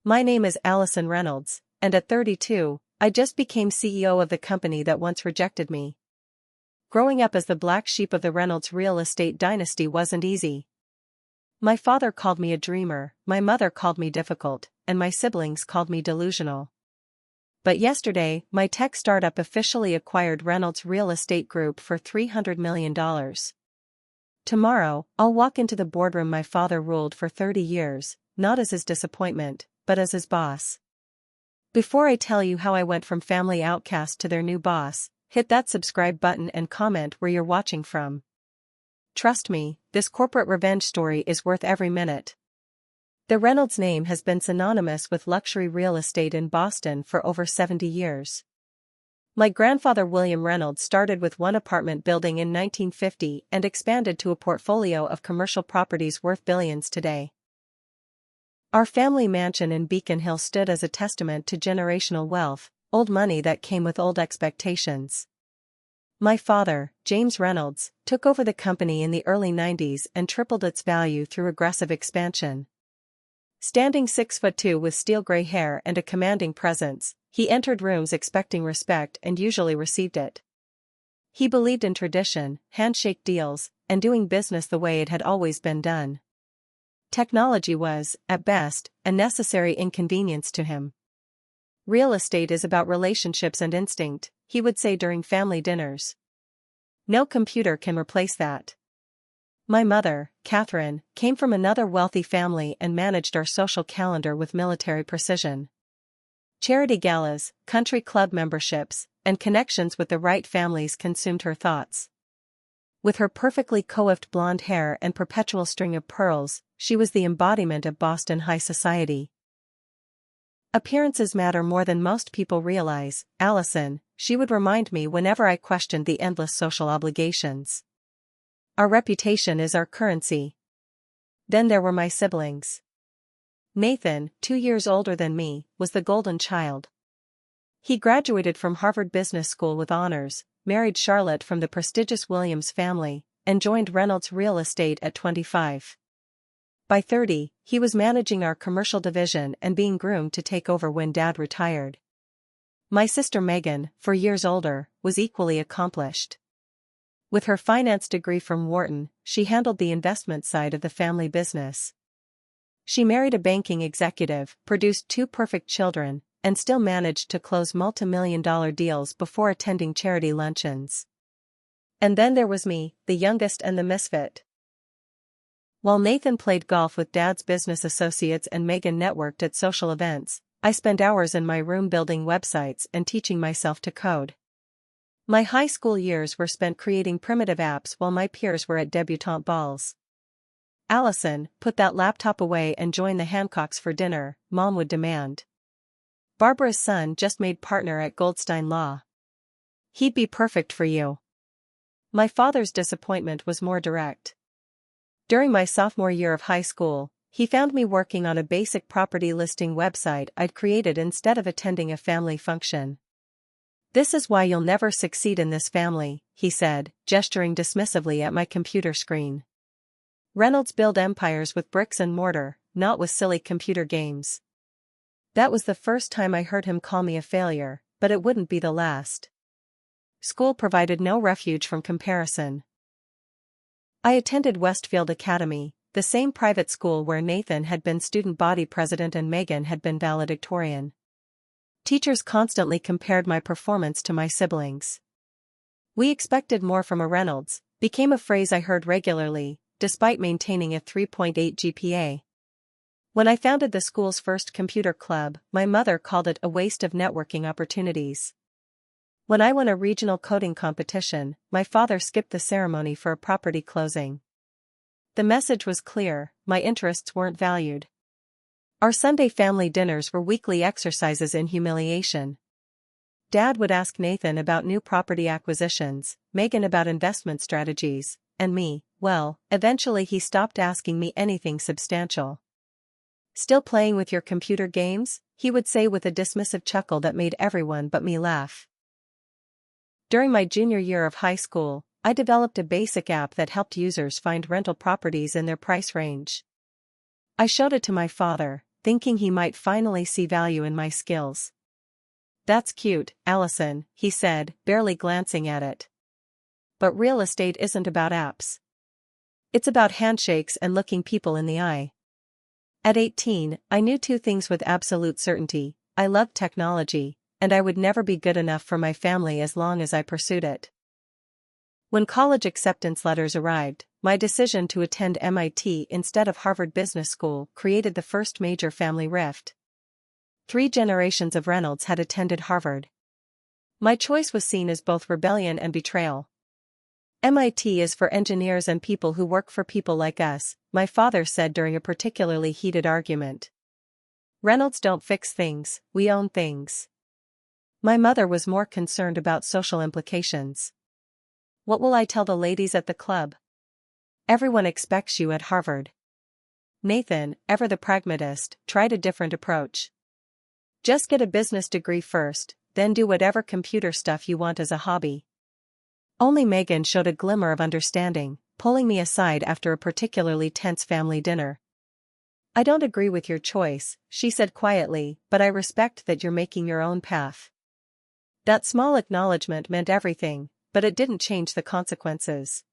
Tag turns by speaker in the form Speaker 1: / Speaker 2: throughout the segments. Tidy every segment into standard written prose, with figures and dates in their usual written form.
Speaker 1: My name is Alison Reynolds, and at 32, I just became CEO of the company that once rejected me. Growing up as the black sheep of the Reynolds real estate dynasty wasn't easy. My father called me a dreamer, my mother called me difficult, and my siblings called me delusional. But yesterday, my tech startup officially acquired Reynolds Real Estate Group for $300 million. Tomorrow, I'll walk into the boardroom my father ruled for 30 years, not as his disappointment, but as his boss. Before I tell you how I went from family outcast to their new boss, hit that subscribe button and comment where you're watching from. Trust me, this corporate revenge story is worth every minute. The Reynolds name has been synonymous with luxury real estate in Boston for over 70 years. My grandfather William Reynolds started with one apartment building in 1950 and expanded to a portfolio of commercial properties worth billions today. Our family mansion in Beacon Hill stood as a testament to generational wealth, old money that came with old expectations. My father, James Reynolds, took over the company in the early 90s and tripled its value through aggressive expansion. Standing 6'2" with steel gray hair and a commanding presence, he entered rooms expecting respect and usually received it. He believed in tradition, handshake deals, and doing business the way it had always been done. Technology was, at best, a necessary inconvenience to him. Real estate is about relationships and instinct, he would say during family dinners. No computer can replace that. My mother, Catherine, came from another wealthy family and managed our social calendar with military precision. Charity galas, country club memberships, and connections with the right families consumed her thoughts. With her perfectly coiffed blonde hair and perpetual string of pearls, she was the embodiment of Boston high society. Appearances matter more than most people realize, Alison, she would remind me whenever I questioned the endless social obligations. Our reputation is our currency. Then there were my siblings. Nathan, 2 years older than me, was the golden child. He graduated from Harvard Business School with honors, married Charlotte from the prestigious Williams family, and joined Reynolds Real Estate at 25. By 30, he was managing our commercial division and being groomed to take over when Dad retired. My sister Megan, 4 years older, was equally accomplished. With her finance degree from Wharton, she handled the investment side of the family business. She married a banking executive, produced 2 perfect children, and still managed to close multi-million-dollar deals before attending charity luncheons. And then there was me, the youngest and the misfit. While Nathan played golf with Dad's business associates and Megan networked at social events, I spent hours in my room building websites and teaching myself to code. My high school years were spent creating primitive apps while my peers were at debutante balls. Alison, put that laptop away and join the Hancocks for dinner, Mom would demand. Barbara's son just made partner at Goldstein Law. He'd be perfect for you. My father's disappointment was more direct. During my sophomore year of high school, he found me working on a basic property listing website I'd created instead of attending a family function. "This is why you'll never succeed in this family," he said, gesturing dismissively at my computer screen. Reynolds build empires with bricks and mortar, not with silly computer games. That was the first time I heard him call me a failure, but it wouldn't be the last. School provided no refuge from comparison. I attended Westfield Academy, the same private school where Nathan had been student body president and Megan had been valedictorian. Teachers constantly compared my performance to my siblings. "We expected more from a Reynolds," became a phrase I heard regularly, despite maintaining a 3.8 GPA. When I founded the school's first computer club, my mother called it a waste of networking opportunities. When I won a regional coding competition, my father skipped the ceremony for a property closing. The message was clear, my interests weren't valued. Our Sunday family dinners were weekly exercises in humiliation. Dad would ask Nathan about new property acquisitions, Megan about investment strategies, and me, well, eventually he stopped asking me anything substantial. "Still playing with your computer games?" he would say with a dismissive chuckle that made everyone but me laugh. During my junior year of high school, I developed a basic app that helped users find rental properties in their price range. I showed it to my father, thinking he might finally see value in my skills. "That's cute, Alison," he said, barely glancing at it. "But real estate isn't about apps. It's about handshakes and looking people in the eye." At 18, I knew two things with absolute certainty: I loved technology, and I would never be good enough for my family as long as I pursued it. When college acceptance letters arrived, my decision to attend MIT instead of Harvard Business School created the first major family rift. 3 generations of Reynolds had attended Harvard. My choice was seen as both rebellion and betrayal. "MIT is for engineers and people who work for people like us," my father said during a particularly heated argument. "Reynolds don't fix things, we own things." My mother was more concerned about social implications. "What will I tell the ladies at the club? Everyone expects you at Harvard." Nathan, ever the pragmatist, tried a different approach. "Just get a business degree first, then do whatever computer stuff you want as a hobby." Only Megan showed a glimmer of understanding, pulling me aside after a particularly tense family dinner. "I don't agree with your choice," she said quietly, "but I respect that you're making your own path." That small acknowledgement meant everything, but it didn't change the consequences.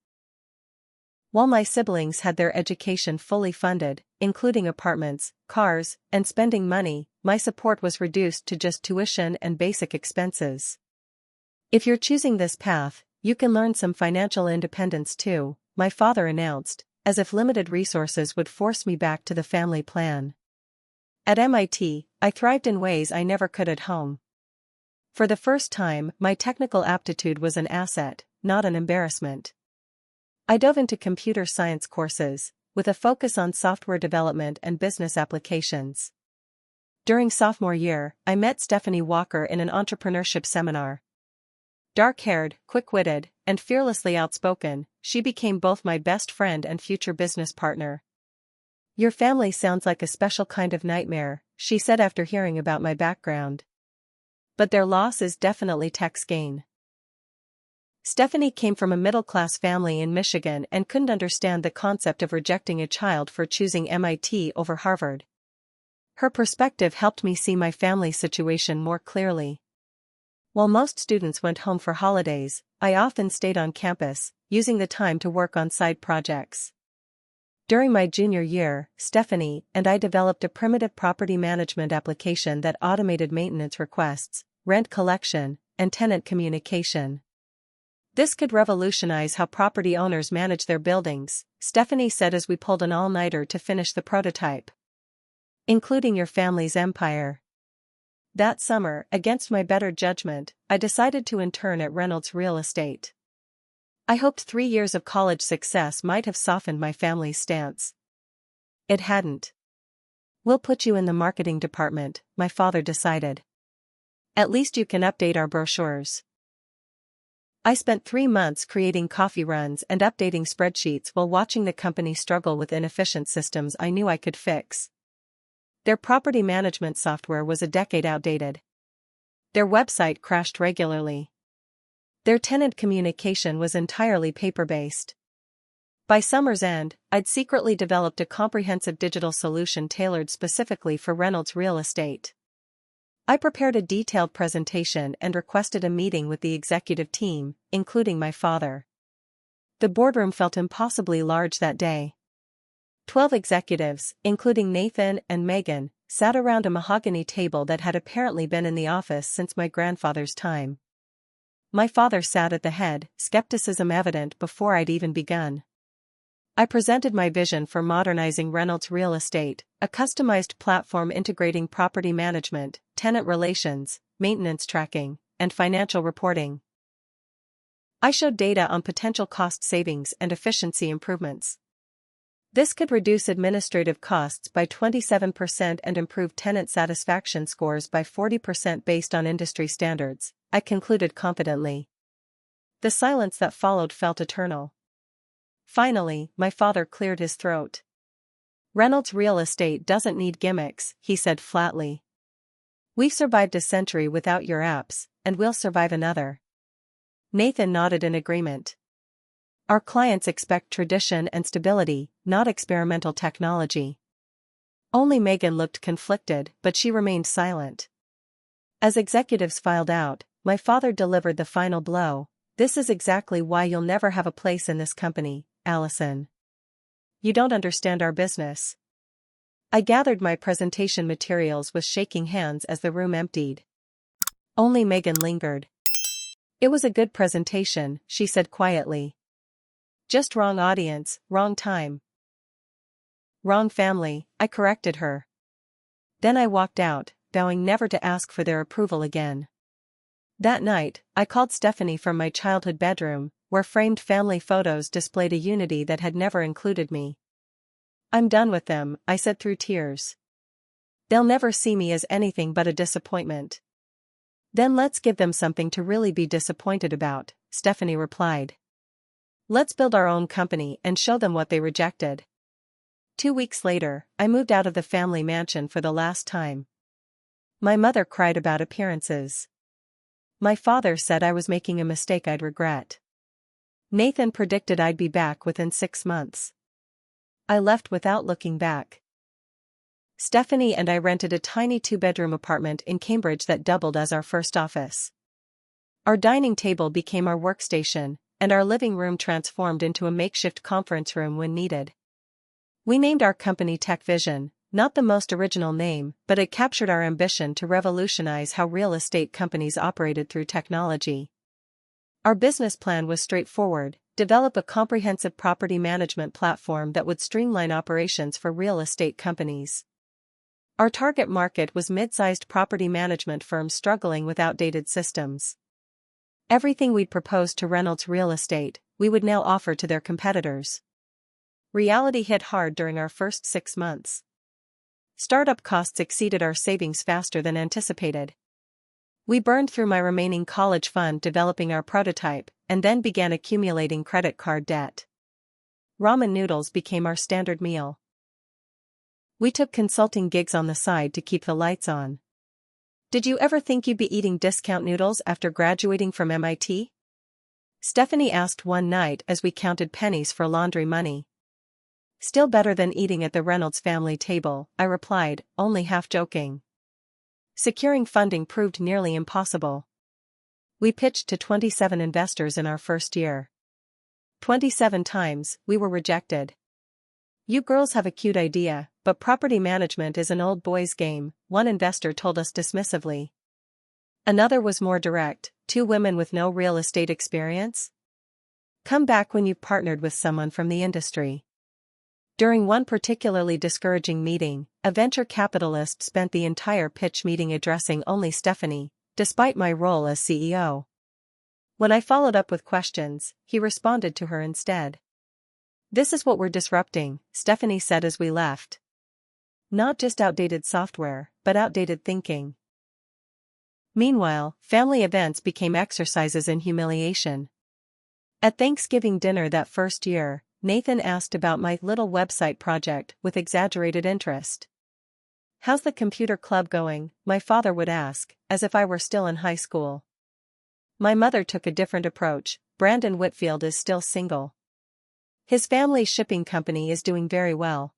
Speaker 1: While my siblings had their education fully funded, including apartments, cars, and spending money, my support was reduced to just tuition and basic expenses. "If you're choosing this path, you can learn some financial independence too," my father announced, as if limited resources would force me back to the family plan. At MIT, I thrived in ways I never could at home. For the first time, my technical aptitude was an asset, not an embarrassment. I dove into computer science courses, with a focus on software development and business applications. During sophomore year, I met Stephanie Walker in an entrepreneurship seminar. Dark-haired, quick-witted, and fearlessly outspoken, she became both my best friend and future business partner. "Your family sounds like a special kind of nightmare," she said after hearing about my background. "But their loss is definitely tech's gain." Stephanie came from a middle-class family in Michigan and couldn't understand the concept of rejecting a child for choosing MIT over Harvard. Her perspective helped me see my family's situation more clearly. While most students went home for holidays, I often stayed on campus, using the time to work on side projects. During my junior year, Stephanie and I developed a primitive property management application that automated maintenance requests, rent collection, and tenant communication. "This could revolutionize how property owners manage their buildings," Stephanie said as we pulled an all-nighter to finish the prototype. "Including your family's empire." That summer, against my better judgment, I decided to intern at Reynolds Real Estate. I hoped 3 years of college success might have softened my family's stance. It hadn't. "We'll put you in the marketing department," my father decided. "At least you can update our brochures." I spent 3 months creating coffee runs and updating spreadsheets while watching the company struggle with inefficient systems I knew I could fix. Their property management software was a decade outdated. Their website crashed regularly. Their tenant communication was entirely paper-based. By summer's end, I'd secretly developed a comprehensive digital solution tailored specifically for Reynolds Real Estate. I prepared a detailed presentation and requested a meeting with the executive team, including my father. The boardroom felt impossibly large that day. 12 executives, including Nathan and Megan, sat around a mahogany table that had apparently been in the office since my grandfather's time. My father sat at the head, skepticism evident before I'd even begun. I presented my vision for modernizing Reynolds Real Estate, a customized platform integrating property management, tenant relations, maintenance tracking, and financial reporting. I showed data on potential cost savings and efficiency improvements. This could reduce administrative costs by 27% and improve tenant satisfaction scores by 40% based on industry standards, I concluded confidently. The silence that followed felt eternal. Finally, my father cleared his throat. "Reynolds Real Estate doesn't need gimmicks," he said flatly. "We've survived a century without your apps, and we'll survive another." Nathan nodded in agreement. "Our clients expect tradition and stability, not experimental technology." Only Megan looked conflicted, but she remained silent. As executives filed out, my father delivered the final blow. This is exactly why you'll never have a place in this company, Alison. You don't understand our business. I gathered my presentation materials with shaking hands as the room emptied. Only Megan lingered. It was a good presentation, she said quietly. Just wrong audience, wrong time. Wrong family, I corrected her. Then I walked out, vowing never to ask for their approval again. That night, I called Stephanie from my childhood bedroom, where framed family photos displayed a unity that had never included me. I'm done with them, I said through tears. They'll never see me as anything but a disappointment. Then let's give them something to really be disappointed about, Stephanie replied. Let's build our own company and show them what they rejected. 2 weeks later, I moved out of the family mansion for the last time. My mother cried about appearances. My father said I was making a mistake I'd regret. Nathan predicted I'd be back within 6 months. I left without looking back. Stephanie and I rented a tiny 2-bedroom apartment in Cambridge that doubled as our first office. Our dining table became our workstation, and our living room transformed into a makeshift conference room when needed. We named our company Tech Vision, not the most original name, but it captured our ambition to revolutionize how real estate companies operated through technology. Our business plan was straightforward: develop a comprehensive property management platform that would streamline operations for real estate companies. Our target market was mid-sized property management firms struggling with outdated systems. Everything we'd proposed to Reynolds Real Estate, we would now offer to their competitors. Reality hit hard during our first 6 months. Startup costs exceeded our savings faster than anticipated. We burned through my remaining college fund developing our prototype, and then began accumulating credit card debt. Ramen noodles became our standard meal. We took consulting gigs on the side to keep the lights on. Did you ever think you'd be eating discount noodles after graduating from MIT? Stephanie asked one night as we counted pennies for laundry money. Still better than eating at the Reynolds family table, I replied, only half joking. Securing funding proved nearly impossible. We pitched to 27 investors in our first year. 27 times, we were rejected. You girls have a cute idea, but property management is an old boys' game, one investor told us dismissively. Another was more direct: 2 women with no real estate experience? Come back when you've partnered with someone from the industry. During one particularly discouraging meeting, a venture capitalist spent the entire pitch meeting addressing only Stephanie, despite my role as CEO. When I followed up with questions, he responded to her instead. This is what we're disrupting, Stephanie said as we left. Not just outdated software, but outdated thinking. Meanwhile, family events became exercises in humiliation. At Thanksgiving dinner that first year, Nathan asked about my little website project with exaggerated interest. How's the computer club going? My father would ask, as if I were still in high school. My mother took a different approach: Brandon Whitfield is still single. His family's shipping company is doing very well.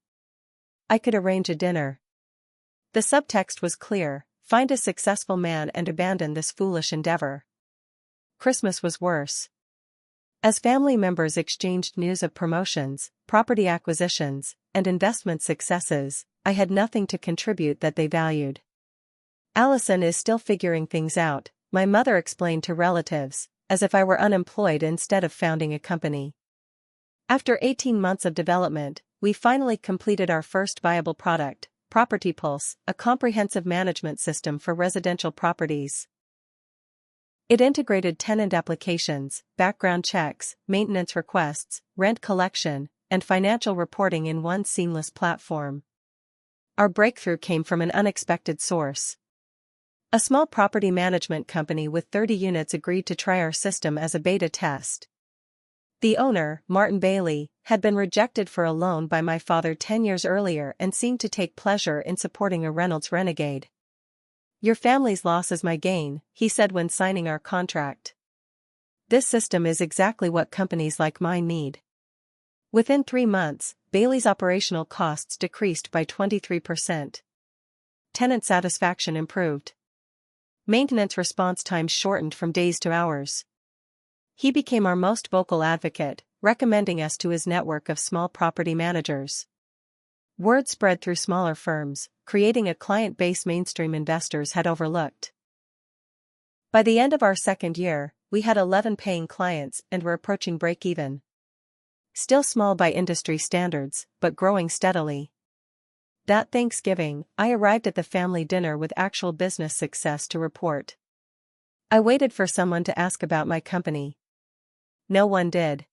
Speaker 1: I could arrange a dinner. The subtext was clear: find a successful man and abandon this foolish endeavor. Christmas was worse. As family members exchanged news of promotions, property acquisitions, and investment successes, I had nothing to contribute that they valued. Alison is still figuring things out, my mother explained to relatives, as if I were unemployed instead of founding a company. After 18 months of development, we finally completed our first viable product, Property Pulse, a comprehensive management system for residential properties. It integrated tenant applications, background checks, maintenance requests, rent collection, and financial reporting in one seamless platform. Our breakthrough came from an unexpected source. A small property management company with 30 units agreed to try our system as a beta test. The owner, Martin Bailey, had been rejected for a loan by my father 10 years earlier and seemed to take pleasure in supporting a Reynolds renegade. Your family's loss is my gain, he said when signing our contract. This system is exactly what companies like mine need. Within 3 months, Bailey's operational costs decreased by 23%. Tenant satisfaction improved. Maintenance response times shortened from days to hours. He became our most vocal advocate, recommending us to his network of small property managers. Word spread through smaller firms, creating a client base mainstream investors had overlooked. By the end of our second year, we had 11 paying clients and were approaching break-even. Still small by industry standards, but growing steadily. That Thanksgiving, I arrived at the family dinner with actual business success to report. I waited for someone to ask about my company. No one did.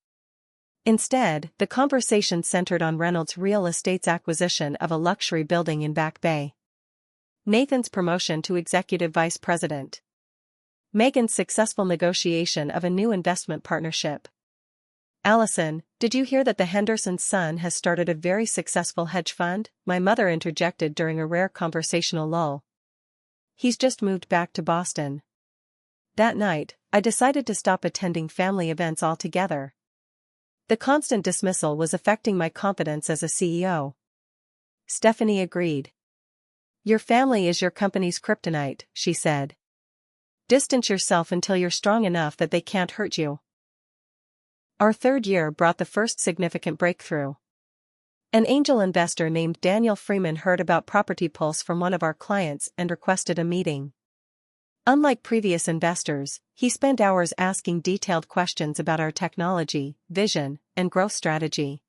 Speaker 1: Instead, the conversation centered on Reynolds Real Estate's acquisition of a luxury building in Back Bay. Nathan's promotion to executive vice president. Megan's successful negotiation of a new investment partnership. Alison, did you hear that the Henderson's son has started a very successful hedge fund? My mother interjected during a rare conversational lull. He's just moved back to Boston. That night, I decided to stop attending family events altogether. The constant dismissal was affecting my confidence as a CEO. Stephanie agreed. Your family is your company's kryptonite, she said. Distance yourself until you're strong enough that they can't hurt you. Our third year brought the first significant breakthrough. An angel investor named Daniel Freeman heard about Property Pulse from one of our clients and requested a meeting. Unlike previous investors, he spent hours asking detailed questions about our technology, vision, and growth strategy.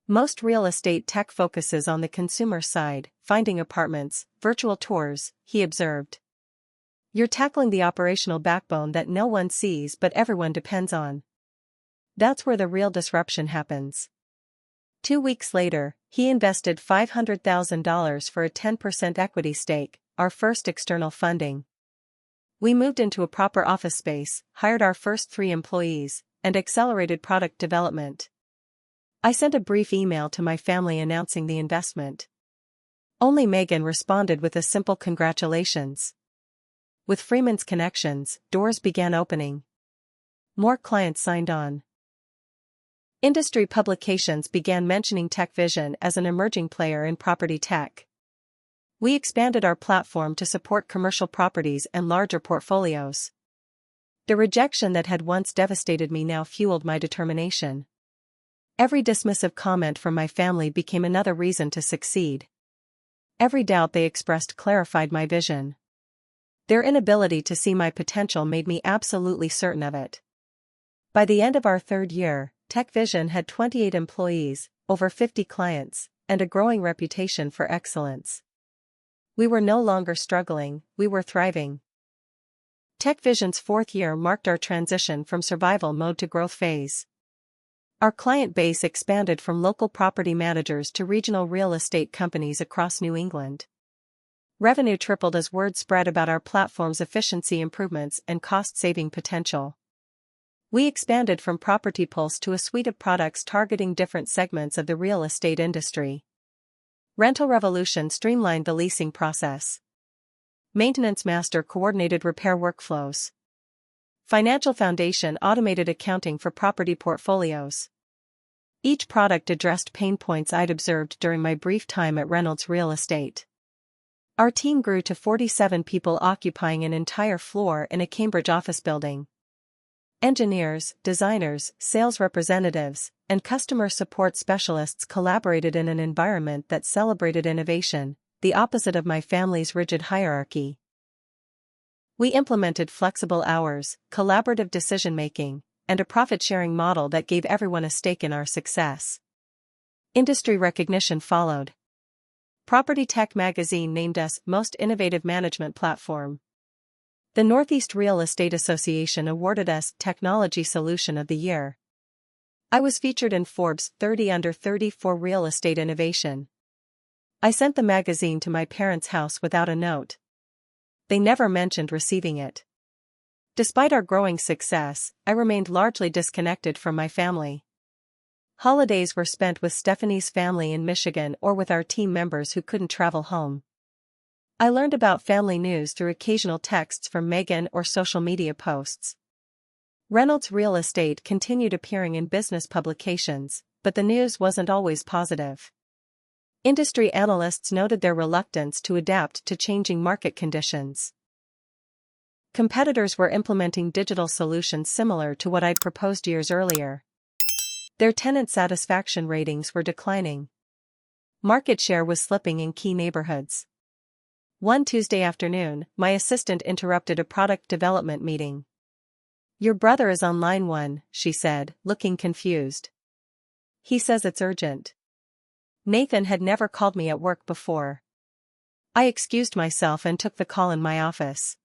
Speaker 1: Most real estate tech focuses on the consumer side, finding apartments, virtual tours, he observed. You're tackling the operational backbone that no one sees but everyone depends on. That's where the real disruption happens. 2 weeks later, he invested $500,000 for a 10% equity stake, our first external funding. We moved into a proper office space, hired our first 3 employees, and accelerated product development. I sent a brief email to my family announcing the investment. Only Megan responded with a simple congratulations. With Freeman's connections, doors began opening. More clients signed on. Industry publications began mentioning TechVision as an emerging player in property tech. We expanded our platform to support commercial properties and larger portfolios. The rejection that had once devastated me now fueled my determination. Every dismissive comment from my family became another reason to succeed. Every doubt they expressed clarified my vision. Their inability to see my potential made me absolutely certain of it. By the end of our third year, TechVision had 28 employees, over 50 clients, and a growing reputation for excellence. We were no longer struggling, we were thriving. TechVision's 4th year marked our transition from survival mode to growth phase. Our client base expanded from local property managers to regional real estate companies across New England. Revenue tripled as word spread about our platform's efficiency improvements and cost-saving potential. We expanded from Property Pulse to a suite of products targeting different segments of the real estate industry. Rental Revolution streamlined the leasing process. Maintenance Master coordinated repair workflows. Financial Foundation automated accounting for property portfolios. Each product addressed pain points I'd observed during my brief time at Reynolds Real Estate. Our team grew to 47 people occupying an entire floor in a Cambridge office building. Engineers, designers, sales representatives, and customer support specialists collaborated in an environment that celebrated innovation, the opposite of my family's rigid hierarchy. We implemented flexible hours, collaborative decision-making, and a profit-sharing model that gave everyone a stake in our success. Industry recognition followed. Property Tech magazine named us Most Innovative Management Platform. The Northeast Real Estate Association awarded us Technology Solution of the Year. I was featured in Forbes 30 Under 30 for real estate innovation. I sent the magazine to my parents' house without a note. They never mentioned receiving it. Despite our growing success, I remained largely disconnected from my family. Holidays were spent with Stephanie's family in Michigan or with our team members who couldn't travel home. I learned about family news through occasional texts from Megan or social media posts. Reynolds Real Estate continued appearing in business publications, but the news wasn't always positive. Industry analysts noted their reluctance to adapt to changing market conditions. Competitors were implementing digital solutions similar to what I'd proposed years earlier. Their tenant satisfaction ratings were declining. Market share was slipping in key neighborhoods. One Tuesday afternoon, my assistant interrupted a product development meeting. "Your brother is on line 1, she said, looking confused. "He says it's urgent." Nathan had never called me at work before. I excused myself and took the call in my office.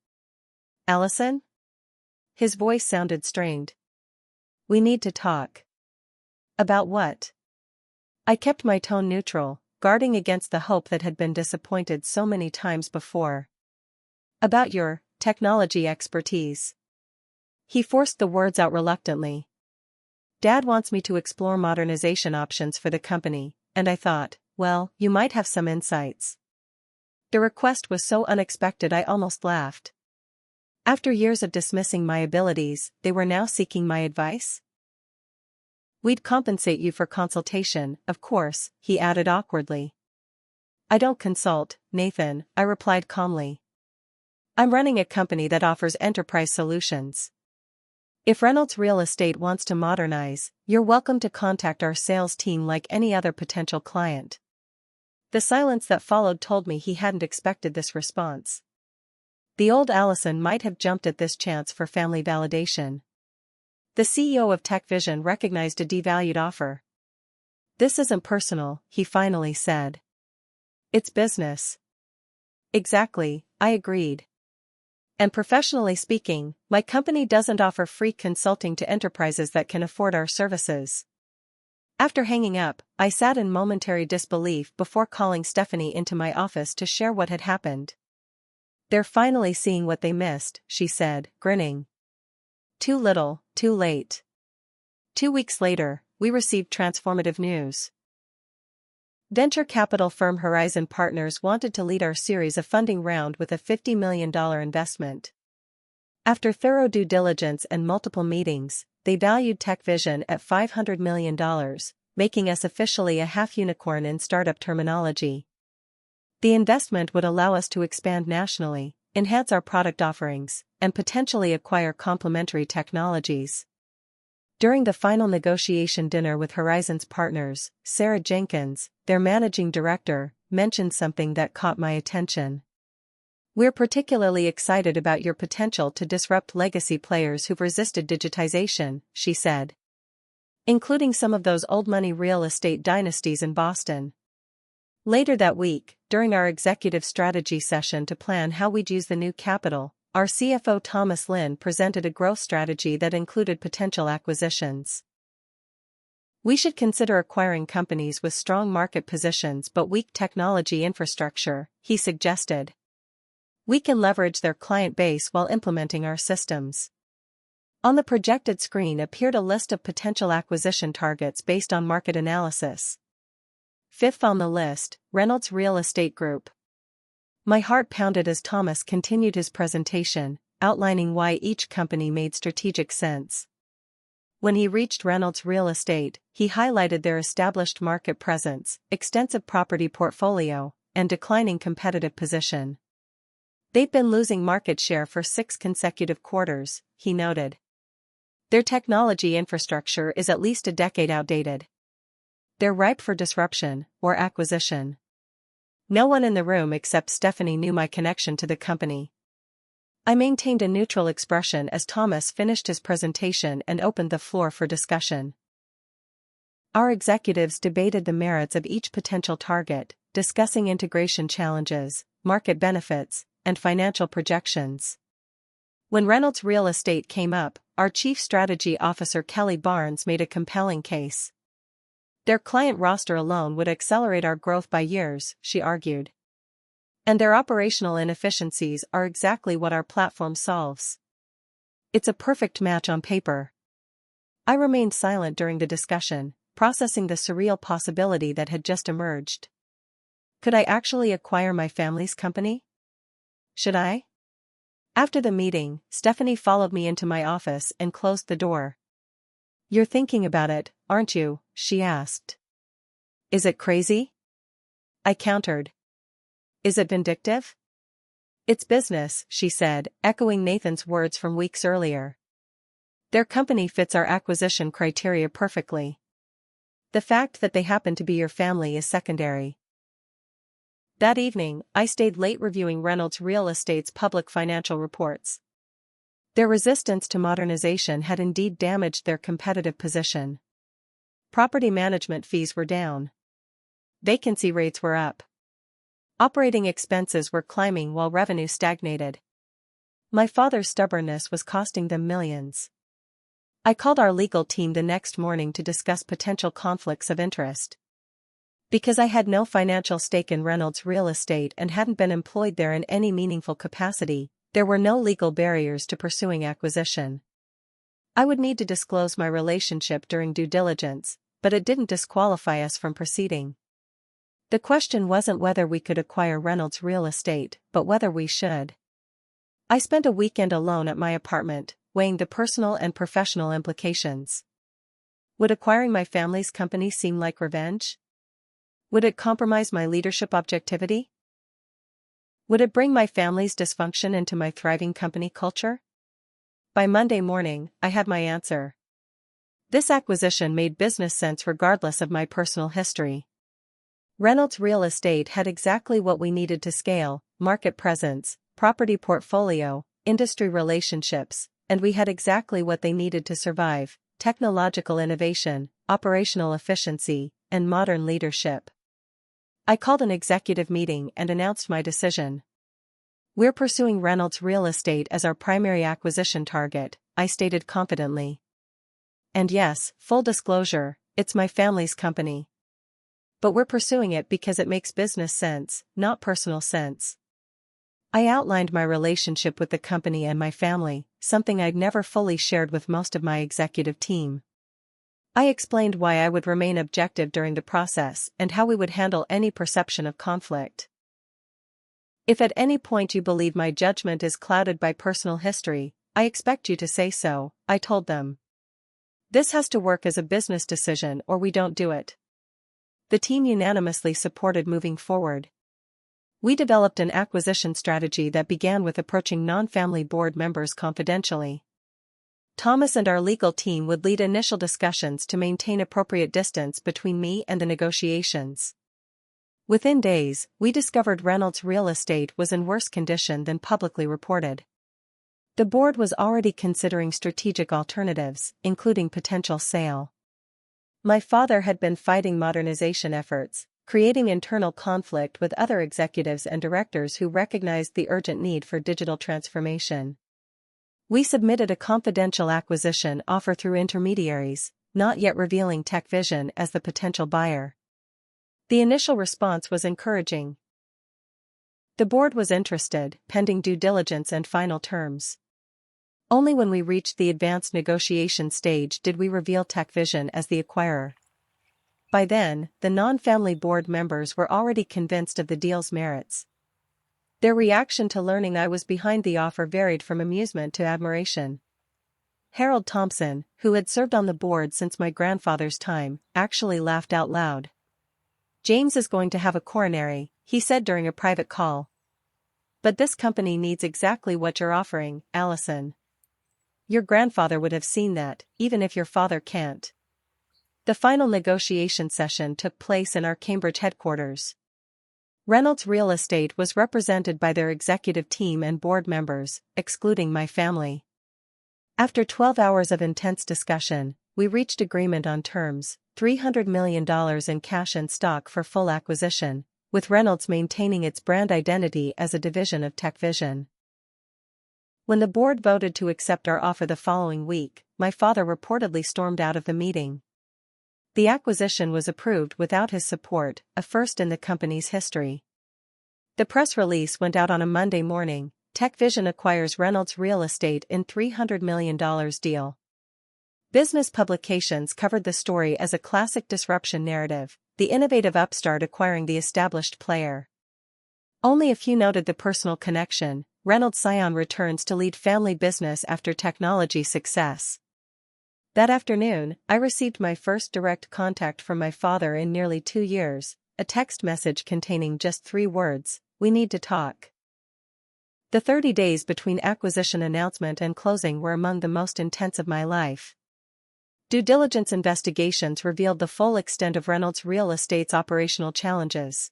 Speaker 1: "Alison?" His voice sounded strained. "We need to talk." "About what?" I kept my tone neutral, guarding against the hope that had been disappointed so many times before. "About your technology expertise." He forced the words out reluctantly. "Dad wants me to explore modernization options for the company, and I thought, well, you might have some insights." The request was so unexpected I almost laughed. After years of dismissing my abilities, they were now seeking my advice? "We'd compensate you for consultation, of course," he added awkwardly. "I don't consult, Nathan," I replied calmly. "I'm running a company that offers enterprise solutions. If Reynolds Real Estate wants to modernize, you're welcome to contact our sales team like any other potential client." The silence that followed told me he hadn't expected this response. The old Alison might have jumped at this chance for family validation. The CEO of TechVision recognized a devalued offer. "This isn't personal," he finally said. "It's business." "Exactly," I agreed. "And professionally speaking, my company doesn't offer free consulting to enterprises that can afford our services." After hanging up, I sat in momentary disbelief before calling Stephanie into my office to share what had happened. "They're finally seeing what they missed," she said, grinning. "Too little, too late." 2 weeks later, we received transformative news. Venture capital firm Horizon Partners wanted to lead our series of funding round with a $50 million investment. After thorough due diligence and multiple meetings, they valued TechVision at $500 million, making us officially a half-unicorn in startup terminology. The investment would allow us to expand nationally, enhance our product offerings, and potentially acquire complementary technologies. During the final negotiation dinner with Horizon's partners, Sarah Jenkins, their managing director, mentioned something that caught my attention. "We're particularly excited about your potential to disrupt legacy players who've resisted digitization," she said. "Including some of those old-money real estate dynasties in Boston." Later that week, during our executive strategy session to plan how we'd use the new capital, our CFO Thomas Lin presented a growth strategy that included potential acquisitions. "We should consider acquiring companies with strong market positions but weak technology infrastructure," he suggested. "We can leverage their client base while implementing our systems." On the projected screen appeared a list of potential acquisition targets based on market analysis. Fifth on the list, Reynolds Real Estate Group. My heart pounded as Thomas continued his presentation, outlining why each company made strategic sense. When he reached Reynolds Real Estate, he highlighted their established market presence, extensive property portfolio, and declining competitive position. "They've been losing market share for 6 consecutive quarters," he noted. "Their technology infrastructure is at least a decade outdated. They're ripe for disruption, or acquisition." No one in the room except Stephanie knew my connection to the company. I maintained a neutral expression as Thomas finished his presentation and opened the floor for discussion. Our executives debated the merits of each potential target, discussing integration challenges, market benefits, and financial projections. When Reynolds Real Estate came up, our Chief Strategy Officer Kelly Barnes made a compelling case. "Their client roster alone would accelerate our growth by years," she argued. "And their operational inefficiencies are exactly what our platform solves. It's a perfect match on paper." I remained silent during the discussion, processing the surreal possibility that had just emerged. Could I actually acquire my family's company? Should I? After the meeting, Stephanie followed me into my office and closed the door. You're thinking about it, aren't you? She asked. Is it crazy? I countered. Is it vindictive? It's business, she said, echoing Nathan's words from weeks earlier. Their company fits our acquisition criteria perfectly. The fact that they happen to be your family is secondary. That evening, I stayed late reviewing Reynolds Real Estate's public financial reports. Their resistance to modernization had indeed damaged their competitive position. Property management fees were down. Vacancy rates were up. Operating expenses were climbing while revenue stagnated. My father's stubbornness was costing them millions. I called our legal team the next morning to discuss potential conflicts of interest. Because I had no financial stake in Reynolds Real Estate and hadn't been employed there in any meaningful capacity, there were no legal barriers to pursuing acquisition. I would need to disclose my relationship during due diligence, but it didn't disqualify us from proceeding. The question wasn't whether we could acquire Reynolds Real Estate, but whether we should. I spent a weekend alone at my apartment, weighing the personal and professional implications. Would acquiring my family's company seem like revenge? Would it compromise my leadership objectivity? Would it bring my family's dysfunction into my thriving company culture? By Monday morning, I had my answer. This acquisition made business sense regardless of my personal history. Reynolds Real Estate had exactly what we needed to scale: market presence, property portfolio, industry relationships, and we had exactly what they needed to survive: technological innovation, operational efficiency, and modern leadership. I called an executive meeting and announced my decision. We're pursuing Reynolds Real Estate as our primary acquisition target, I stated confidently. And yes, full disclosure, it's my family's company. But we're pursuing it because it makes business sense, not personal sense. I outlined my relationship with the company and my family, something I'd never fully shared with most of my executive team. I explained why I would remain objective during the process and how we would handle any perception of conflict. If at any point you believe my judgment is clouded by personal history, I expect you to say so, I told them. This has to work as a business decision or we don't do it. The team unanimously supported moving forward. We developed an acquisition strategy that began with approaching non-family board members confidentially. Thomas and our legal team would lead initial discussions to maintain appropriate distance between me and the negotiations. Within days, we discovered Reynolds Real Estate was in worse condition than publicly reported. The board was already considering strategic alternatives, including potential sale. My father had been fighting modernization efforts, creating internal conflict with other executives and directors who recognized the urgent need for digital transformation. We submitted a confidential acquisition offer through intermediaries, not yet revealing TechVision as the potential buyer. The initial response was encouraging. The board was interested, pending due diligence and final terms. Only when we reached the advanced negotiation stage did we reveal TechVision as the acquirer. By then, the non-family board members were already convinced of the deal's merits. Their reaction to learning I was behind the offer varied from amusement to admiration. Harold Thompson, who had served on the board since my grandfather's time, actually laughed out loud. "James is going to have a coronary," he said during a private call. "But this company needs exactly what you're offering, Alison. Your grandfather would have seen that, even if your father can't." The final negotiation session took place in our Cambridge headquarters. Reynolds Real Estate was represented by their executive team and board members, excluding my family. After 12 hours of intense discussion, we reached agreement on terms: $300 million in cash and stock for full acquisition, with Reynolds maintaining its brand identity as a division of TechVision. When the board voted to accept our offer the following week, my father reportedly stormed out of the meeting. The acquisition was approved without his support, a first in the company's history. The press release went out on a Monday morning: TechVision acquires Reynolds Real Estate in $300 million deal. Business publications covered the story as a classic disruption narrative, the innovative upstart acquiring the established player. Only a few noted the personal connection: Reynolds' scion returns to lead family business after technology success. That afternoon, I received my first direct contact from my father in nearly 2 years, a text message containing just 3 words: "We need to talk." The 30 days between acquisition announcement and closing were among the most intense of my life. Due diligence investigations revealed the full extent of Reynolds Real Estate's operational challenges.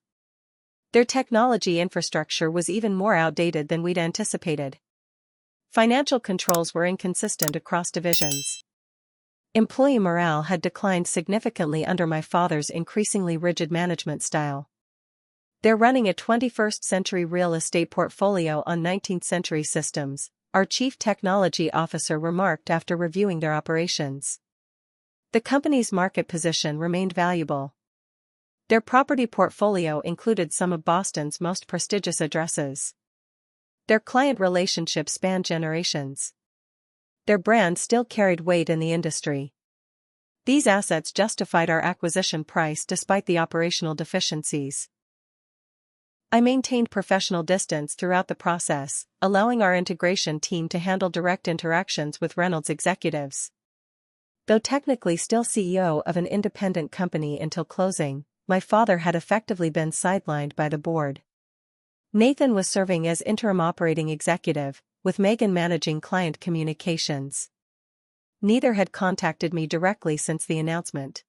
Speaker 1: Their technology infrastructure was even more outdated than we'd anticipated. Financial controls were inconsistent across divisions. Employee morale had declined significantly under my father's increasingly rigid management style. They're running a 21st-century real estate portfolio on 19th-century systems, our chief technology officer remarked after reviewing their operations. The company's market position remained valuable. Their property portfolio included some of Boston's most prestigious addresses. Their client relationships spanned generations. Their brand still carried weight in the industry. These assets justified our acquisition price despite the operational deficiencies. I maintained professional distance throughout the process, allowing our integration team to handle direct interactions with Reynolds executives. Though technically still CEO of an independent company until closing, my father had effectively been sidelined by the board. Nathan was serving as interim operating executive, with Megan managing client communications. Neither had contacted me directly since the announcement.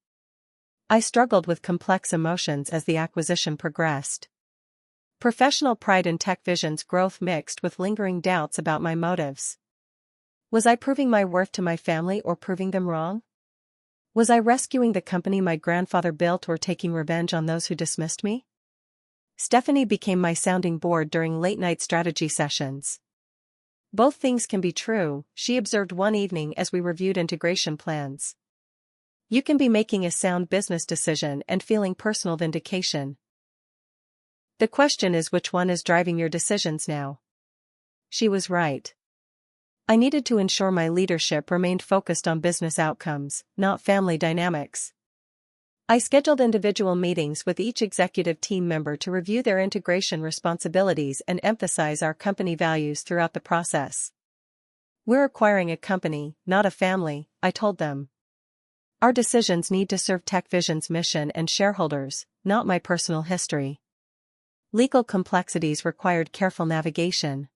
Speaker 1: I struggled with complex emotions as the acquisition progressed. Professional pride in TechVision's growth mixed with lingering doubts about my motives. Was I proving my worth to my family or proving them wrong? Was I rescuing the company my grandfather built or taking revenge on those who dismissed me? Stephanie became my sounding board during late-night strategy sessions. "Both things can be true," she observed one evening as we reviewed integration plans. "You can be making a sound business decision and feeling personal vindication. The question is which one is driving your decisions now." She was right. I needed to ensure my leadership remained focused on business outcomes, not family dynamics. I scheduled individual meetings with each executive team member to review their integration responsibilities and emphasize our company values throughout the process. "We're acquiring a company, not a family," I told them. "Our decisions need to serve TechVision's mission and shareholders, not my personal history." Legal complexities required careful navigation.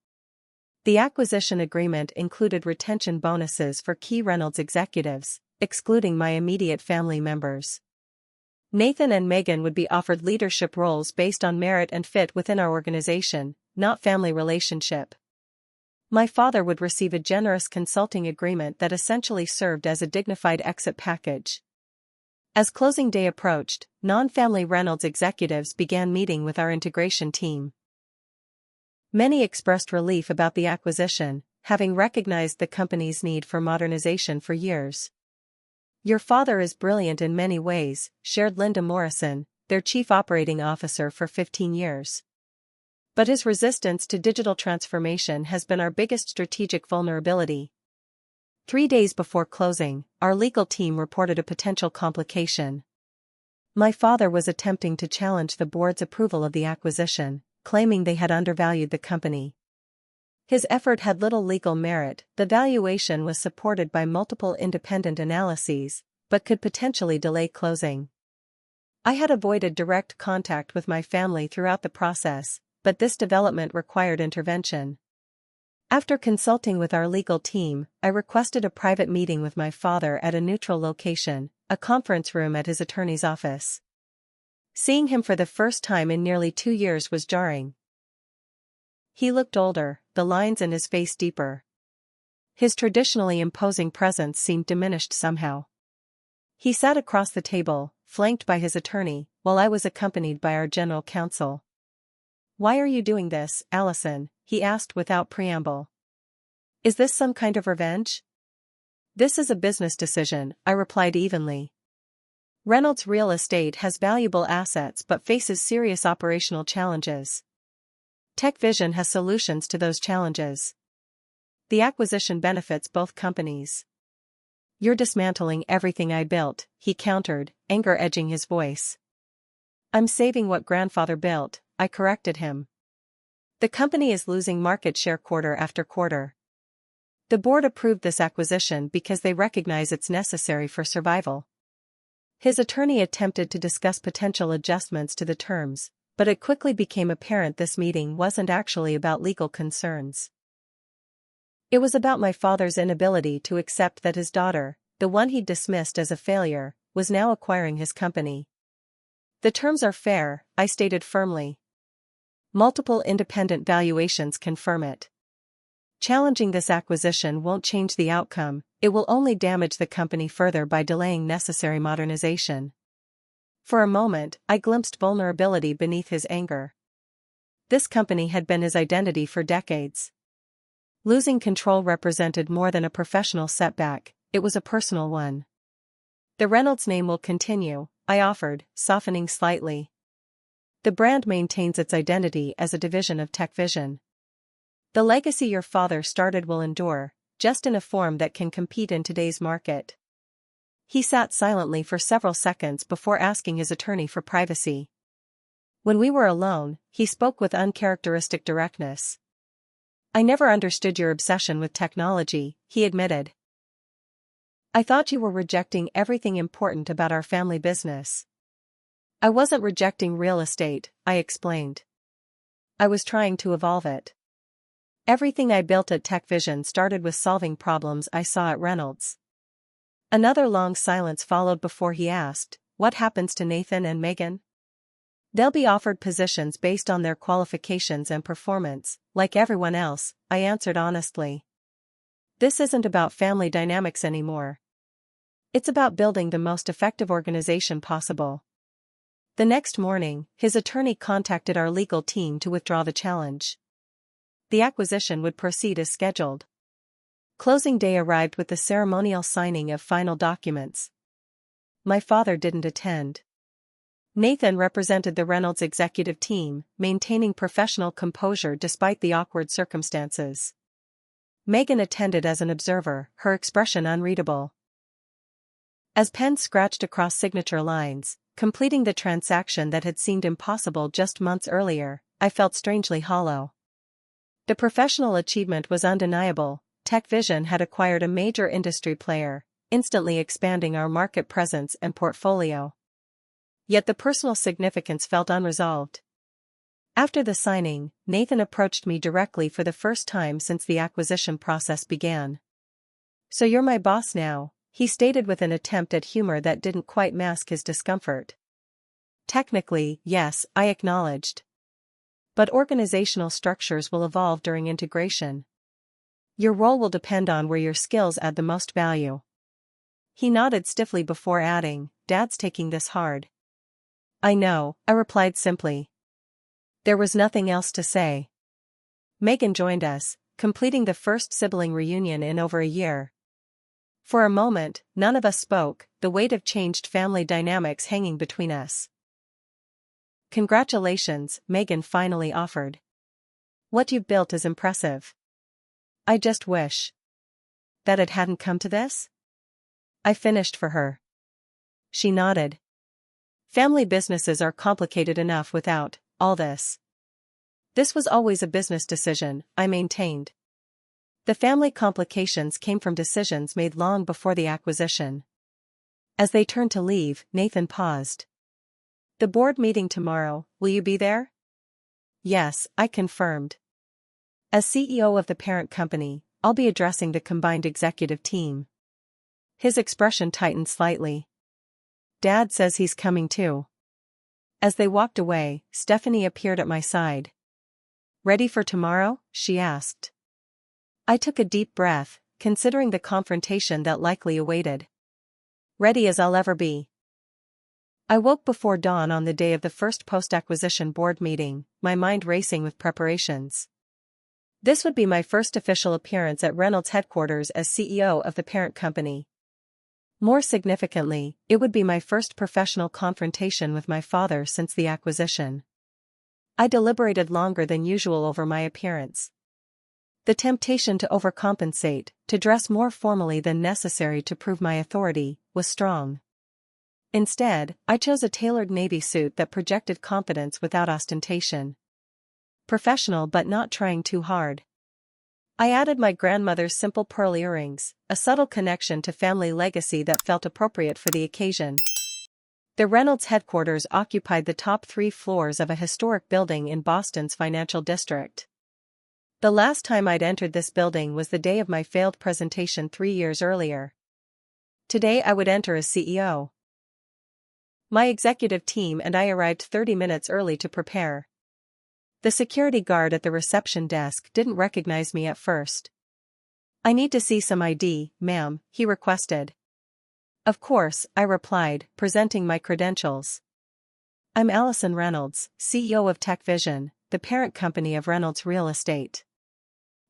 Speaker 1: The acquisition agreement included retention bonuses for key Reynolds executives, excluding my immediate family members. Nathan and Megan would be offered leadership roles based on merit and fit within our organization, not family relationship. My father would receive a generous consulting agreement that essentially served as a dignified exit package. As closing day approached, non-family Reynolds executives began meeting with our integration team. Many expressed relief about the acquisition, having recognized the company's need for modernization for years. "Your father is brilliant in many ways," shared Linda Morrison, their chief operating officer for 15 years. "But his resistance to digital transformation has been our biggest strategic vulnerability." 3 days before closing, our legal team reported a potential complication. My father was attempting to challenge the board's approval of the acquisition, claiming they had undervalued the company. His effort had little legal merit. The valuation was supported by multiple independent analyses, but could potentially delay closing. I had avoided direct contact with my family throughout the process, but this development required intervention. After consulting with our legal team, I requested a private meeting with my father at a neutral location, a conference room at his attorney's office. Seeing him for the first time in nearly 2 years was jarring. He looked older, the lines in his face deeper. His traditionally imposing presence seemed diminished somehow. He sat across the table, flanked by his attorney, while I was accompanied by our general counsel. "Why are you doing this, Alison?" he asked without preamble. "Is this some kind of revenge?" "This is a business decision," I replied evenly. Reynolds Real Estate has valuable assets but faces serious operational challenges. TechVision has solutions to those challenges. The acquisition benefits both companies. "You're dismantling everything I built," he countered, anger edging his voice. "I'm saving what grandfather built," I corrected him. "The company is losing market share quarter after quarter." The board approved this acquisition because they recognize it's necessary for survival. His attorney attempted to discuss potential adjustments to the terms, but it quickly became apparent this meeting wasn't actually about legal concerns. It was about my father's inability to accept that his daughter, the one he'd dismissed as a failure, was now acquiring his company. The terms are fair, I stated firmly. Multiple independent valuations confirm it. Challenging this acquisition won't change the outcome, it will only damage the company further by delaying necessary modernization. For a moment, I glimpsed vulnerability beneath his anger. This company had been his identity for decades. Losing control represented more than a professional setback, it was a personal one. The Reynolds name will continue, I offered, softening slightly. The brand maintains its identity as a division of TechVision. The legacy your father started will endure, just in a form that can compete in today's market. He sat silently for several seconds before asking his attorney for privacy. When we were alone, he spoke with uncharacteristic directness. I never understood your obsession with technology, he admitted. I thought you were rejecting everything important about our family business. I wasn't rejecting real estate, I explained. I was trying to evolve it. Everything I built at TechVision started with solving problems I saw at Reynolds. Another long silence followed before he asked, "What happens to Nathan and Megan?" "They'll be offered positions based on their qualifications and performance, like everyone else," I answered honestly. This isn't about family dynamics anymore. It's about building the most effective organization possible. The next morning, his attorney contacted our legal team to withdraw the challenge. The acquisition would proceed as scheduled. Closing day arrived with the ceremonial signing of final documents. My father didn't attend. Nathan represented the Reynolds executive team, maintaining professional composure despite the awkward circumstances. Megan attended as an observer, her expression unreadable. As pen scratched across signature lines, completing the transaction that had seemed impossible just months earlier, I felt strangely hollow. The professional achievement was undeniable. TechVision had acquired a major industry player, instantly expanding our market presence and portfolio. Yet the personal significance felt unresolved. After the signing, Nathan approached me directly for the first time since the acquisition process began. "So you're my boss now," he stated with an attempt at humor that didn't quite mask his discomfort. "Technically, yes," I acknowledged. "But organizational structures will evolve during integration. Your role will depend on where your skills add the most value." He nodded stiffly before adding, "Dad's taking this hard." "I know," I replied simply. There was nothing else to say. Megan joined us, completing the first sibling reunion in over a year. For a moment, none of us spoke, the weight of changed family dynamics hanging between us. "Congratulations," Megan finally offered. "What you've built is impressive. I just wish that it hadn't come to this?" I finished for her. She nodded. "Family businesses are complicated enough without all this." "This was always a business decision," I maintained. "The family complications came from decisions made long before the acquisition." As they turned to leave, Nathan paused. "The board meeting tomorrow, will you be there?" "Yes," I confirmed. "As CEO of the parent company, I'll be addressing the combined executive team." His expression tightened slightly. "Dad says he's coming too." As they walked away, Stephanie appeared at my side. "Ready for tomorrow?" she asked. I took a deep breath, considering the confrontation that likely awaited. "Ready as I'll ever be." I woke before dawn on the day of the first post-acquisition board meeting, my mind racing with preparations. This would be my first official appearance at Reynolds headquarters as CEO of the parent company. More significantly, it would be my first professional confrontation with my father since the acquisition. I deliberated longer than usual over my appearance. The temptation to overcompensate, to dress more formally than necessary to prove my authority, was strong. Instead, I chose a tailored navy suit that projected confidence without ostentation. Professional but not trying too hard. I added my grandmother's simple pearl earrings, a subtle connection to family legacy that felt appropriate for the occasion. The Reynolds headquarters occupied the top 3 floors of a historic building in Boston's financial district. The last time I'd entered this building was the day of my failed presentation 3 years earlier. Today I would enter as CEO. My executive team and I arrived 30 minutes early to prepare. The security guard at the reception desk didn't recognize me at first. "I need to see some ID, ma'am," he requested. "Of course," I replied, presenting my credentials. "I'm Alison Reynolds, CEO of TechVision, the parent company of Reynolds Real Estate."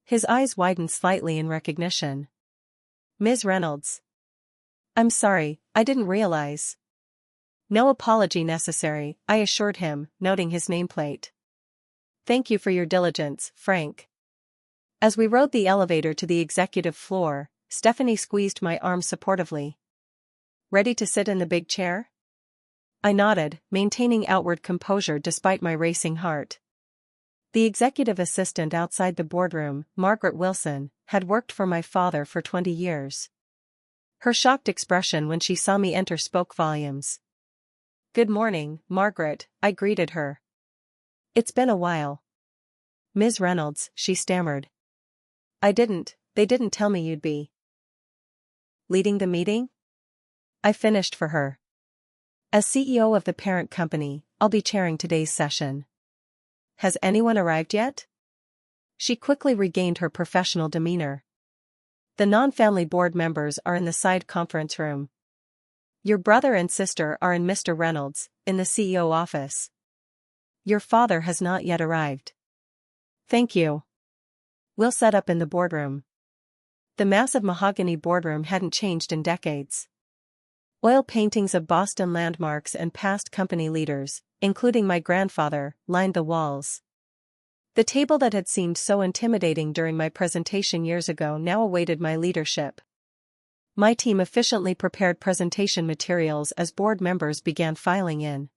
Speaker 1: His eyes widened slightly in recognition. "Ms. Reynolds. I'm sorry, I didn't realize." "No apology necessary," I assured him, noting his nameplate. "Thank you for your diligence, Frank." As we rode the elevator to the executive floor, Stephanie squeezed my arm supportively. "Ready to sit in the big chair?" I nodded, maintaining outward composure despite my racing heart. The executive assistant outside the boardroom, Margaret Wilson, had worked for my father for 20 years. Her shocked expression when she saw me enter spoke volumes. "Good morning, Margaret," I greeted her. "It's been a while." "Ms. Reynolds," she stammered. They didn't tell me you'd be leading the meeting?" I finished for her. "As CEO of the parent company, I'll be chairing today's session. Has anyone arrived yet?" She quickly regained her professional demeanor. "The non-family board members are in the side conference room. Your brother and sister are in Mr. Reynolds, in the CEO office. Your father has not yet arrived." "Thank you. We'll set up in the boardroom." The massive mahogany boardroom hadn't changed in decades. Oil paintings of Boston landmarks and past company leaders, including my grandfather, lined the walls. The table that had seemed so intimidating during my presentation years ago now awaited my leadership. My team efficiently prepared presentation materials as board members began filing in.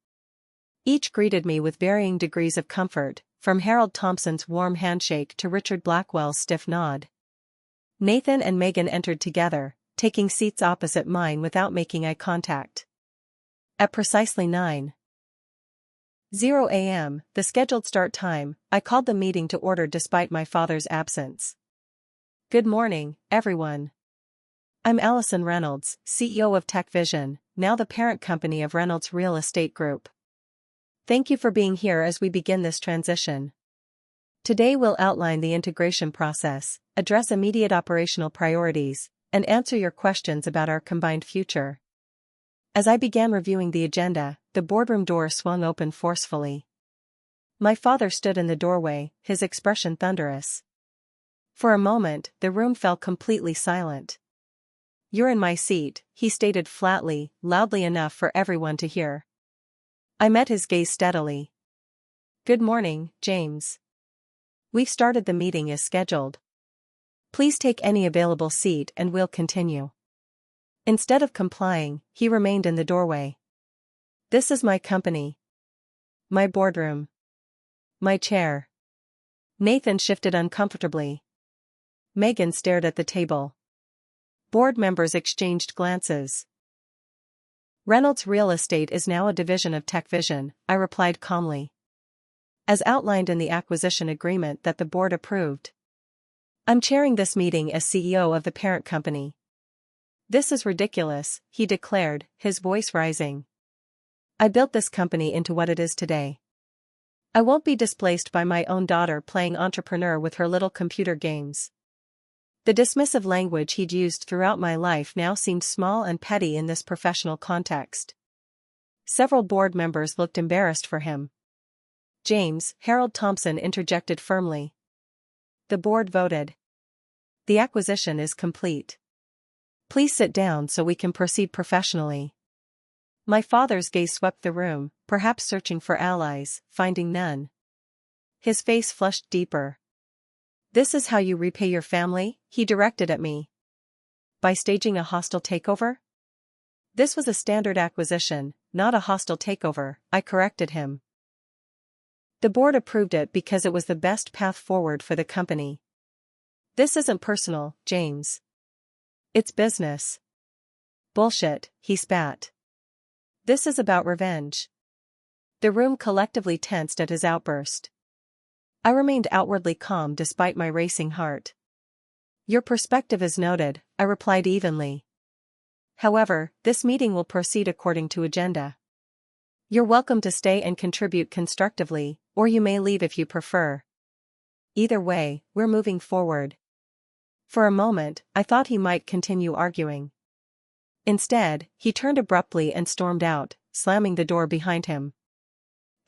Speaker 1: Each greeted me with varying degrees of comfort, from Harold Thompson's warm handshake to Richard Blackwell's stiff nod. Nathan and Megan entered together, taking seats opposite mine without making eye contact. At precisely 9:00 a.m., the scheduled start time, I called the meeting to order despite my father's absence. "Good morning, everyone. I'm Alison Reynolds, CEO of TechVision, now the parent company of Reynolds Real Estate Group. Thank you for being here as we begin this transition. Today we'll outline the integration process, address immediate operational priorities, and answer your questions about our combined future." As I began reviewing the agenda, the boardroom door swung open forcefully. My father stood in the doorway, his expression thunderous. For a moment, the room fell completely silent. "You're in my seat," he stated flatly, loudly enough for everyone to hear. I met his gaze steadily. "Good morning, James. We've started the meeting as scheduled. Please take any available seat and we'll continue." Instead of complying, he remained in the doorway. "This is my company. My boardroom. My chair." Nathan shifted uncomfortably. Megan stared at the table. Board members exchanged glances. "Reynolds Real Estate is now a division of TechVision," I replied calmly. "As outlined in the acquisition agreement that the board approved. I'm chairing this meeting as CEO of the parent company." "This is ridiculous," he declared, his voice rising. "I built this company into what it is today. I won't be displaced by my own daughter playing entrepreneur with her little computer games." The dismissive language he'd used throughout my life now seemed small and petty in this professional context. Several board members looked embarrassed for him. "James," Harold Thompson interjected firmly. The board voted. "The acquisition is complete. Please sit down so we can proceed professionally." My father's gaze swept the room, perhaps searching for allies, finding none. His face flushed deeper. "This is how you repay your family?" he directed at me. "By staging a hostile takeover?" "This was a standard acquisition, not a hostile takeover," I corrected him. "The board approved it because it was the best path forward for the company. This isn't personal, James. It's business. Bullshit, he spat. This is about revenge. The room collectively tensed at his outburst. I remained outwardly calm despite my racing heart. Your perspective is noted, I replied evenly. However, this meeting will proceed according to agenda. You're welcome to stay and contribute constructively, or you may leave if you prefer. Either way, we're moving forward. For a moment, I thought he might continue arguing. Instead, he turned abruptly and stormed out, slamming the door behind him.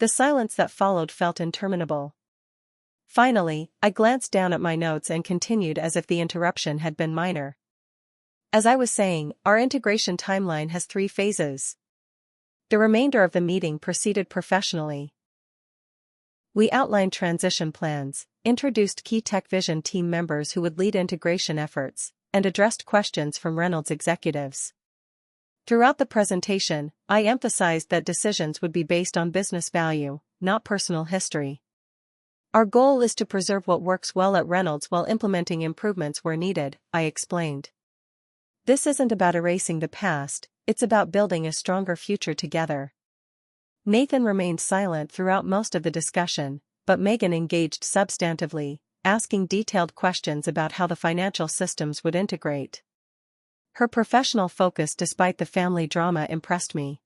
Speaker 1: The silence that followed felt interminable. Finally, I glanced down at my notes and continued as if the interruption had been minor. As I was saying, our integration timeline has 3 phases. The remainder of the meeting proceeded professionally. We outlined transition plans, introduced key Tech Vision team members who would lead integration efforts, and addressed questions from Reynolds executives. Throughout the presentation, I emphasized that decisions would be based on business value, not personal history. Our goal is to preserve what works well at Reynolds while implementing improvements where needed, I explained. This isn't about erasing the past, it's about building a stronger future together. Nathan remained silent throughout most of the discussion, but Megan engaged substantively, asking detailed questions about how the financial systems would integrate. Her professional focus despite the family drama impressed me.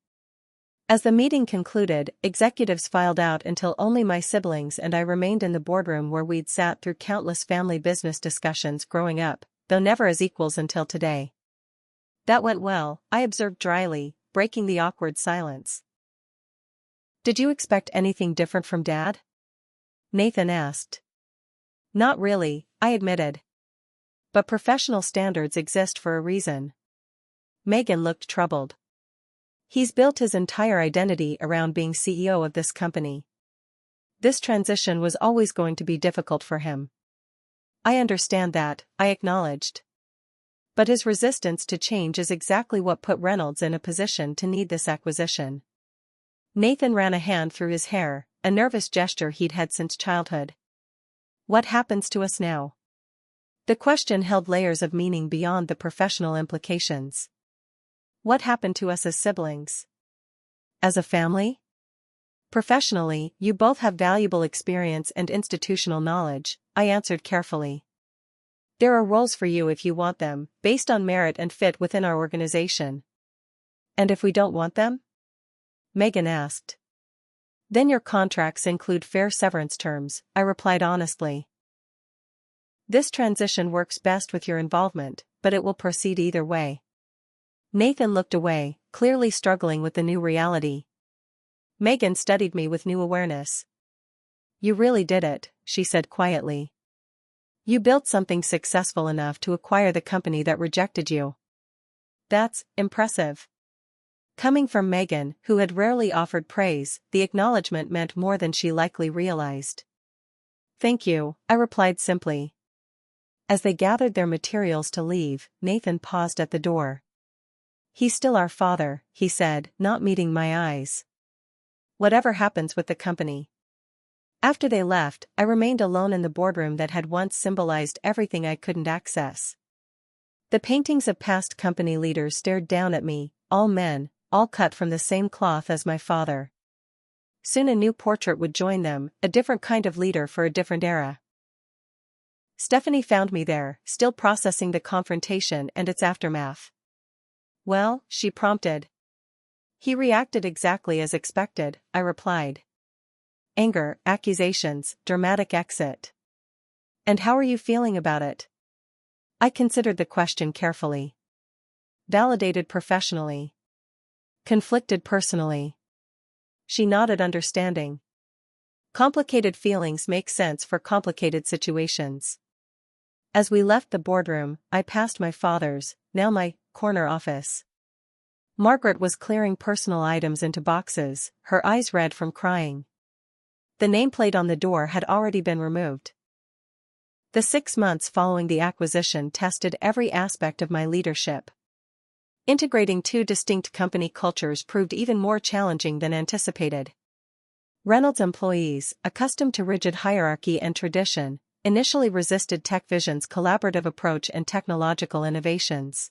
Speaker 1: As the meeting concluded, executives filed out until only my siblings and I remained in the boardroom where we'd sat through countless family business discussions growing up, though never as equals until today. That went well, I observed dryly, breaking the awkward silence. Did you expect anything different from Dad? Nathan asked. Not really, I admitted. But professional standards exist for a reason. Megan looked troubled. He's built his entire identity around being CEO of this company. This transition was always going to be difficult for him. I understand that, I acknowledged. But his resistance to change is exactly what put Reynolds in a position to need this acquisition. Nathan ran a hand through his hair, a nervous gesture he'd had since childhood. What happens to us now? The question held layers of meaning beyond the professional implications. What happened to us as siblings? As a family? Professionally, you both have valuable experience and institutional knowledge, I answered carefully. There are roles for you if you want them, based on merit and fit within our organization. And if we don't want them? Megan asked. Then your contracts include fair severance terms, I replied honestly. This transition works best with your involvement, but it will proceed either way. Nathan looked away, clearly struggling with the new reality. Megan studied me with new awareness. You really did it, she said quietly. You built something successful enough to acquire the company that rejected you. That's impressive. Coming from Megan, who had rarely offered praise, the acknowledgement meant more than she likely realized. Thank you, I replied simply. As they gathered their materials to leave, Nathan paused at the door. He's still our father, he said, not meeting my eyes. Whatever happens with the company. After they left, I remained alone in the boardroom that had once symbolized everything I couldn't access. The paintings of past company leaders stared down at me, all men, all cut from the same cloth as my father. Soon a new portrait would join them, a different kind of leader for a different era. Stephanie found me there, still processing the confrontation and its aftermath. Well, she prompted. He reacted exactly as expected, I replied. Anger, accusations, dramatic exit. And how are you feeling about it? I considered the question carefully. Validated professionally. Conflicted personally. She nodded understanding. Complicated feelings make sense for complicated situations. As we left the boardroom, I passed my father's, now my, corner office. Margaret was clearing personal items into boxes, her eyes red from crying. The nameplate on the door had already been removed. The 6 months following the acquisition tested every aspect of my leadership. Integrating 2 distinct company cultures proved even more challenging than anticipated. Reynolds employees, accustomed to rigid hierarchy and tradition, initially resisted TechVision's collaborative approach and technological innovations.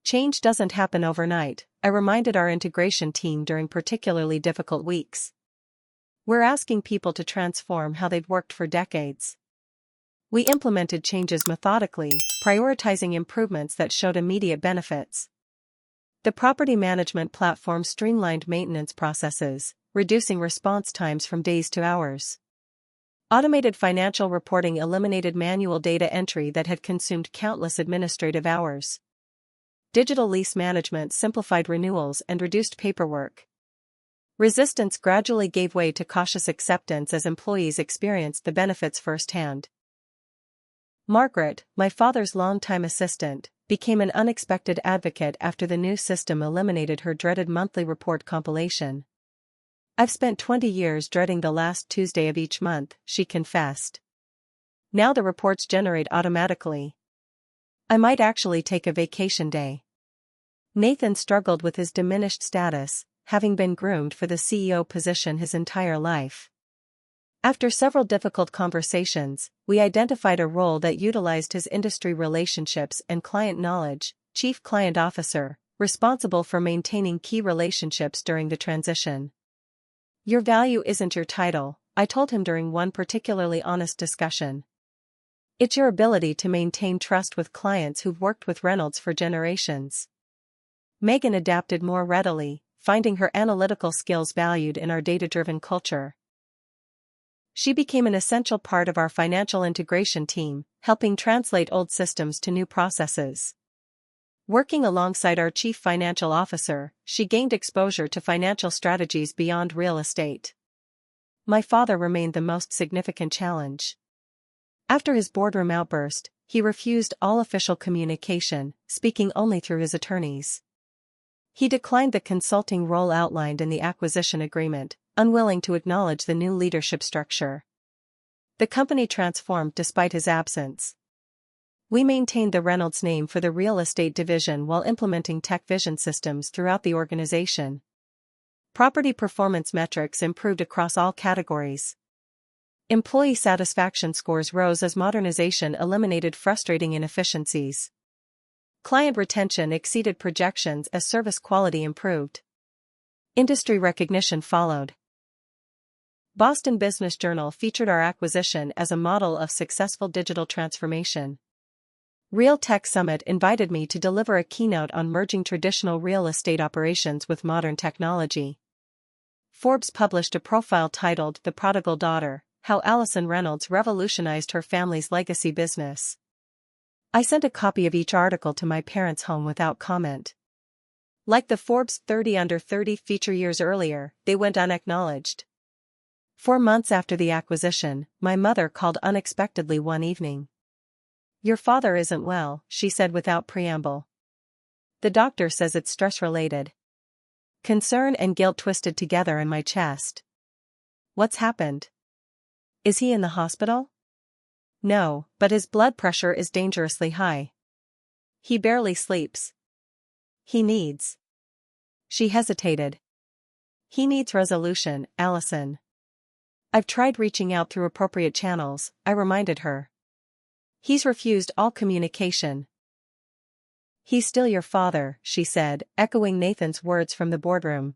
Speaker 1: Change doesn't happen overnight, I reminded our integration team during particularly difficult weeks. We're asking people to transform how they've worked for decades. We implemented changes methodically, prioritizing improvements that showed immediate benefits. The property management platform streamlined maintenance processes, reducing response times from days to hours. Automated financial reporting eliminated manual data entry that had consumed countless administrative hours. Digital lease management simplified renewals and reduced paperwork. Resistance gradually gave way to cautious acceptance as employees experienced the benefits firsthand. Margaret, my father's longtime assistant, became an unexpected advocate after the new system eliminated her dreaded monthly report compilation. "I've spent 20 years dreading the last Tuesday of each month," she confessed. "Now the reports generate automatically. I might actually take a vacation day." Nathan struggled with his diminished status, having been groomed for the CEO position his entire life. After several difficult conversations, we identified a role that utilized his industry relationships and client knowledge: Chief Client Officer, responsible for maintaining key relationships during the transition. "Your value isn't your title," I told him during one particularly honest discussion. "It's your ability to maintain trust with clients who've worked with Reynolds for generations." Megan adapted more readily, finding her analytical skills valued in our data-driven culture. She became an essential part of our financial integration team, helping translate old systems to new processes. Working alongside our Chief Financial Officer, she gained exposure to financial strategies beyond real estate. My father remained the most significant challenge. After his boardroom outburst, he refused all official communication, speaking only through his attorneys. He declined the consulting role outlined in the acquisition agreement, unwilling to acknowledge the new leadership structure. The company transformed despite his absence. We maintained the Reynolds name for the real estate division while implementing TechVision systems throughout the organization. Property performance metrics improved across all categories. Employee satisfaction scores rose as modernization eliminated frustrating inefficiencies. Client retention exceeded projections as service quality improved. Industry recognition followed. Boston Business Journal featured our acquisition as a model of successful digital transformation. Real Tech Summit invited me to deliver a keynote on merging traditional real estate operations with modern technology. Forbes published a profile titled "The Prodigal Daughter: How Alison Reynolds Revolutionized Her Family's Legacy Business." I sent a copy of each article to my parents' home without comment. Like the Forbes 30 Under 30 feature years earlier, they went unacknowledged. 4 months after the acquisition, my mother called unexpectedly one evening. "Your father isn't well," she said without preamble. "The doctor says it's stress-related." Concern and guilt twisted together in my chest. "What's happened? Is he in the hospital?" "No, but his blood pressure is dangerously high. He barely sleeps. He needs..." She hesitated. "He needs resolution, Alison." "I've tried reaching out through appropriate channels," I reminded her. "He's refused all communication." "He's still your father," she said, echoing Nathan's words from the boardroom.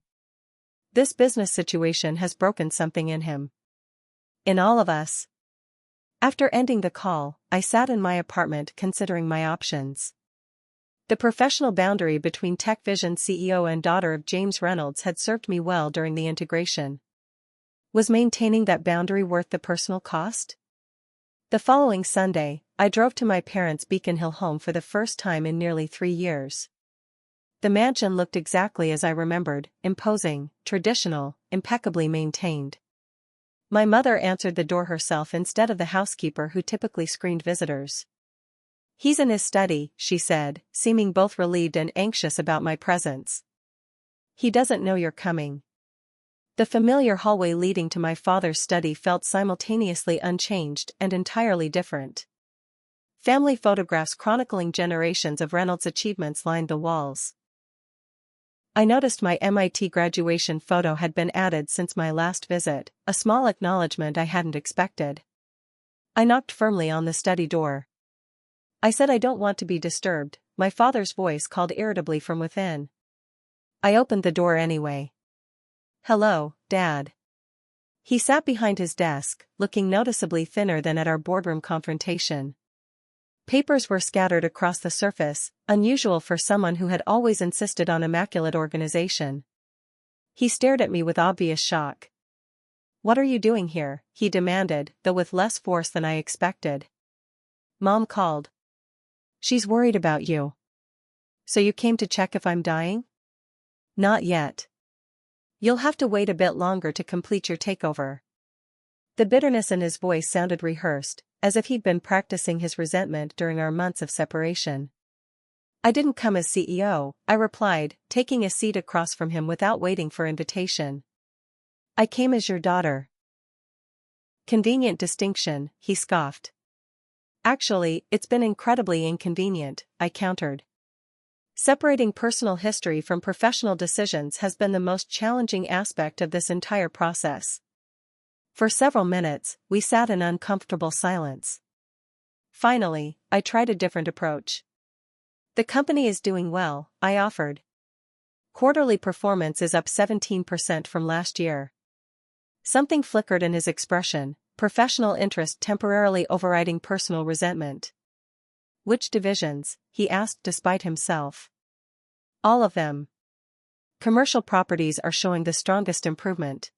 Speaker 1: "This business situation has broken something in him. In all of us." After ending the call, I sat in my apartment considering my options. The professional boundary between TechVision CEO and daughter of James Reynolds had served me well during the integration. Was maintaining that boundary worth the personal cost? The following Sunday, I drove to my parents' Beacon Hill home for the first time in nearly 3 years. The mansion looked exactly as I remembered: imposing, traditional, impeccably maintained. My mother answered the door herself instead of the housekeeper who typically screened visitors. "He's in his study," she said, seeming both relieved and anxious about my presence. "He doesn't know you're coming." The familiar hallway leading to my father's study felt simultaneously unchanged and entirely different. Family photographs chronicling generations of Reynolds' achievements lined the walls. I noticed my MIT graduation photo had been added since my last visit, a small acknowledgement I hadn't expected. I knocked firmly on the study door. I said I don't want to be disturbed, my father's voice called irritably from within. I opened the door anyway. Hello, Dad. He sat behind his desk, looking noticeably thinner than at our boardroom confrontation. Papers were scattered across the surface, unusual for someone who had always insisted on immaculate organization. He stared at me with obvious shock. "What are you doing here?" he demanded, though with less force than I expected. "Mom called. She's worried about you." "So you came to check if I'm dying?" "Not yet. You'll have to wait a bit longer to complete your takeover." The bitterness in his voice sounded rehearsed, as if he'd been practicing his resentment during our months of separation. "I didn't come as CEO," I replied, taking a seat across from him without waiting for invitation. "I came as your daughter." "Convenient distinction," he scoffed. "Actually, it's been incredibly inconvenient," I countered. Separating personal history from professional decisions has been the most challenging aspect of this entire process. For several minutes, we sat in uncomfortable silence. Finally, I tried a different approach. "The company is doing well," I offered. "Quarterly performance is up 17% from last year." Something flickered in his expression, professional interest temporarily overriding personal resentment. "Which divisions?" he asked despite himself. "All of them. Commercial properties are showing the strongest improvement.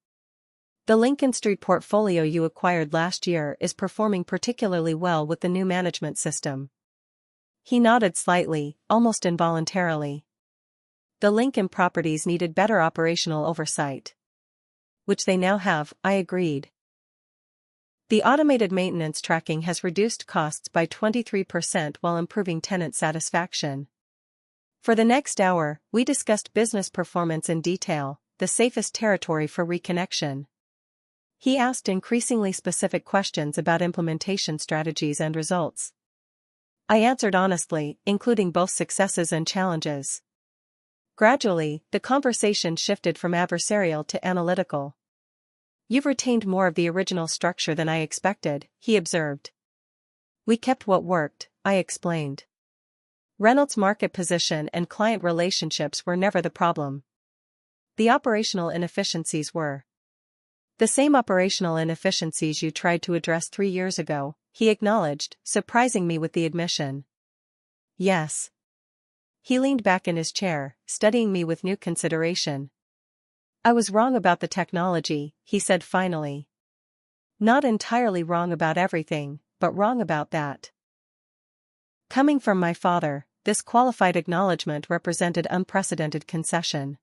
Speaker 1: The Lincoln Street portfolio you acquired last year is performing particularly well with the new management system." He nodded slightly, almost involuntarily. "The Lincoln properties needed better operational oversight." "Which they now have," I agreed. "The automated maintenance tracking has reduced costs by 23% while improving tenant satisfaction." For the next hour, we discussed business performance in detail, the safest territory for reconnection. He asked increasingly specific questions about implementation strategies and results. I answered honestly, including both successes and challenges. Gradually, the conversation shifted from adversarial to analytical. "You've retained more of the original structure than I expected," he observed. "We kept what worked," I explained. "Reynolds' market position and client relationships were never the problem. The operational inefficiencies were." "The same operational inefficiencies you tried to address 3 years ago," he acknowledged, surprising me with the admission. "Yes." He leaned back in his chair, studying me with new consideration. "I was wrong about the technology," he said finally. "Not entirely wrong about everything, but wrong about that." Coming from my father, this qualified acknowledgement represented unprecedented concession.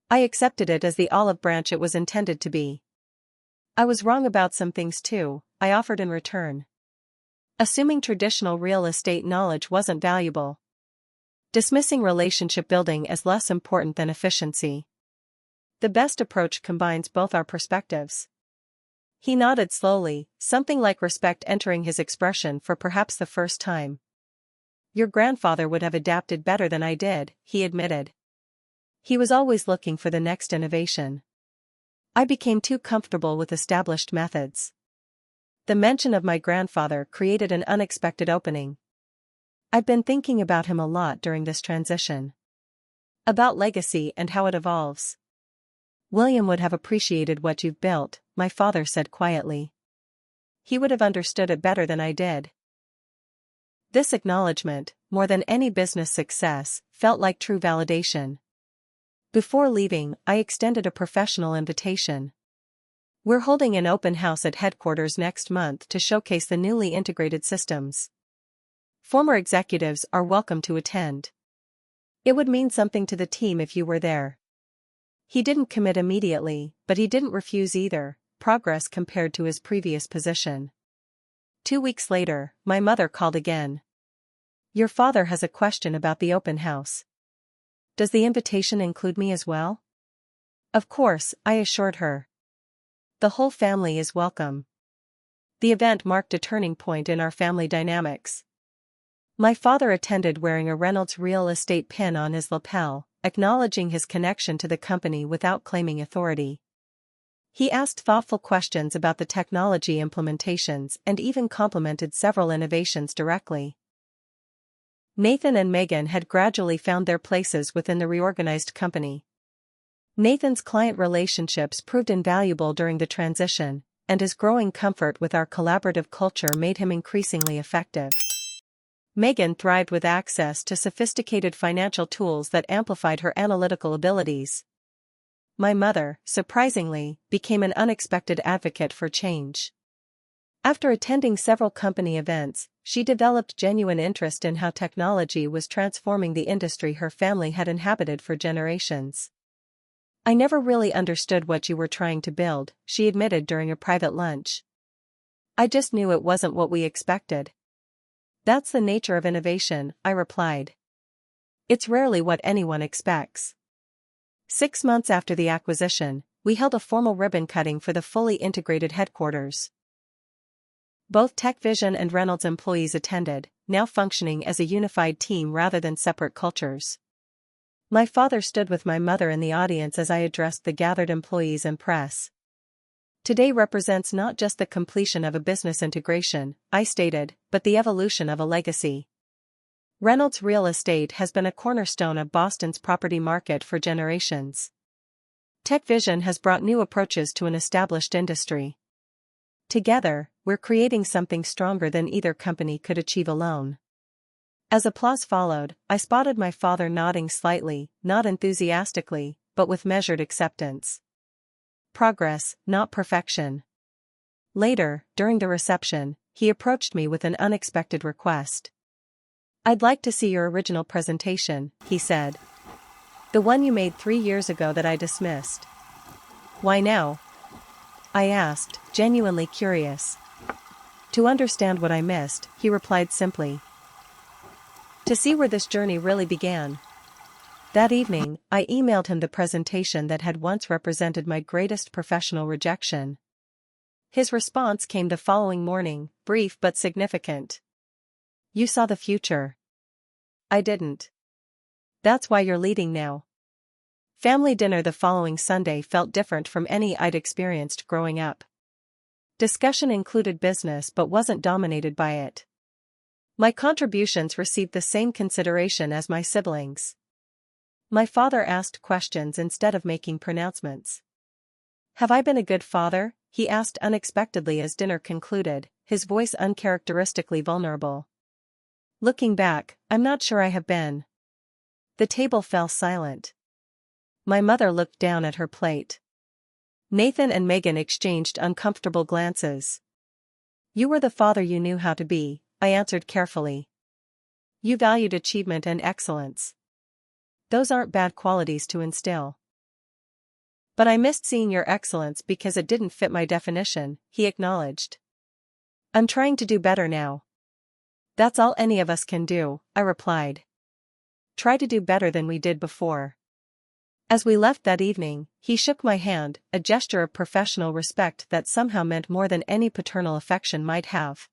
Speaker 1: I accepted it as the olive branch it was intended to be. "I was wrong about some things too," I offered in return. "Assuming traditional real estate knowledge wasn't valuable. Dismissing relationship building as less important than efficiency. The best approach combines both our perspectives." He nodded slowly, something like respect entering his expression for perhaps the first time. "Your grandfather would have adapted better than I did," he admitted. "He was always looking for the next innovation. I became too comfortable with established methods." The mention of my grandfather created an unexpected opening. I'd been thinking about him a lot during this transition. About legacy and how it evolves. "William would have appreciated what you've built," my father said quietly. "He would have understood it better than I did." This acknowledgement, more than any business success, felt like true validation. Before leaving, I extended a professional invitation. "We're holding an open house at headquarters next month to showcase the newly integrated systems. Former executives are welcome to attend. It would mean something to the team if you were there." He didn't commit immediately, but he didn't refuse either, progress compared to his previous position. 2 weeks later, my mother called again. "Your father has a question about the open house. Does the invitation include me as well?" "Of course," I assured her. "The whole family is welcome." The event marked a turning point in our family dynamics. My father attended wearing a Reynolds real estate pin on his lapel, acknowledging his connection to the company without claiming authority. He asked thoughtful questions about the technology implementations and even complimented several innovations directly. Nathan and Megan had gradually found their places within the reorganized company. Nathan's client relationships proved invaluable during the transition, and his growing comfort with our collaborative culture made him increasingly effective. Megan thrived with access to sophisticated financial tools that amplified her analytical abilities. My mother, surprisingly, became an unexpected advocate for change. After attending several company events, she developed genuine interest in how technology was transforming the industry her family had inhabited for generations. "I never really understood what you were trying to build," she admitted during a private lunch. "I just knew it wasn't what we expected." "That's the nature of innovation," I replied. "It's rarely what anyone expects." 6 months after the acquisition, we held a formal ribbon cutting for the fully integrated headquarters. Both TechVision and Reynolds employees attended, now functioning as a unified team rather than separate cultures. My father stood with my mother in the audience as I addressed the gathered employees and press. "Today represents not just the completion of a business integration," I stated, "but the evolution of a legacy." Reynolds Real Estate has been a cornerstone of Boston's property market for generations. TechVision has brought new approaches to an established industry. Together, we're creating something stronger than either company could achieve alone. As applause followed, I spotted my father nodding slightly, not enthusiastically, but with measured acceptance. Progress, not perfection. Later, during the reception, he approached me with an unexpected request. "I'd like to see your original presentation," he said. "The one you made 3 years ago that I dismissed." "Why now?" I asked, genuinely curious. "To understand what I missed," he replied simply. "To see where this journey really began." That evening, I emailed him the presentation that had once represented my greatest professional rejection. His response came the following morning, brief but significant. "You saw the future." "I didn't." "That's why you're leading now." Family dinner the following Sunday felt different from any I'd experienced growing up. Discussion included business but wasn't dominated by it. My contributions received the same consideration as my siblings. My father asked questions instead of making pronouncements. "Have I been a good father?" he asked unexpectedly as dinner concluded, his voice uncharacteristically vulnerable. Looking back, I'm not sure I have been. The table fell silent. My mother looked down at her plate. Nathan and Megan exchanged uncomfortable glances. "You were the father you knew how to be," I answered carefully. "You valued achievement and excellence. Those aren't bad qualities to instill." "But I missed seeing your excellence because it didn't fit my definition," he acknowledged. "I'm trying to do better now." "That's all any of us can do," I replied. "Try to do better than we did before." As we left that evening, he shook my hand, a gesture of professional respect that somehow meant more than any paternal affection might have.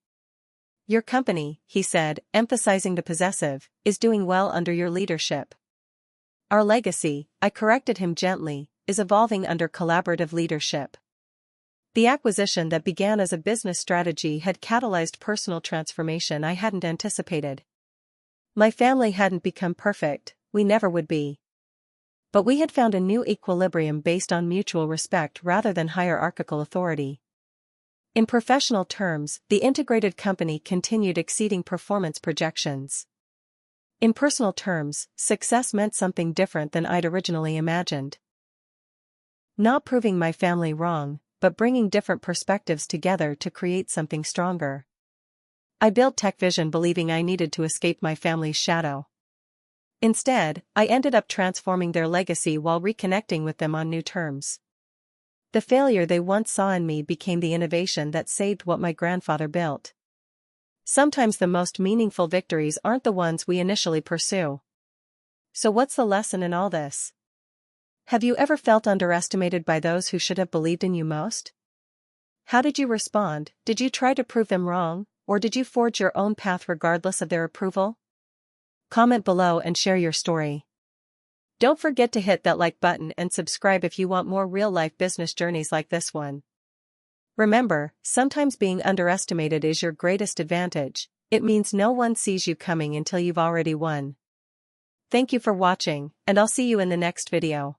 Speaker 1: "Your company," he said, emphasizing the possessive, "is doing well under your leadership." "Our legacy," I corrected him gently, "is evolving under collaborative leadership." The acquisition that began as a business strategy had catalyzed personal transformation I hadn't anticipated. My family hadn't become perfect, we never would be. But we had found a new equilibrium based on mutual respect rather than hierarchical authority. In professional terms, the integrated company continued exceeding performance projections. In personal terms, success meant something different than I'd originally imagined. Not proving my family wrong, but bringing different perspectives together to create something stronger. I built TechVision believing I needed to escape my family's shadow. Instead, I ended up transforming their legacy while reconnecting with them on new terms. The failure they once saw in me became the innovation that saved what my grandfather built. Sometimes the most meaningful victories aren't the ones we initially pursue. So what's the lesson in all this? Have you ever felt underestimated by those who should have believed in you most? How did you respond? Did you try to prove them wrong, or did you forge your own path regardless of their approval? Comment below and share your story. Don't forget to hit that like button and subscribe if you want more real-life business journeys like this one. Remember, sometimes being underestimated is your greatest advantage. It means no one sees you coming until you've already won. Thank you for watching, and I'll see you in the next video.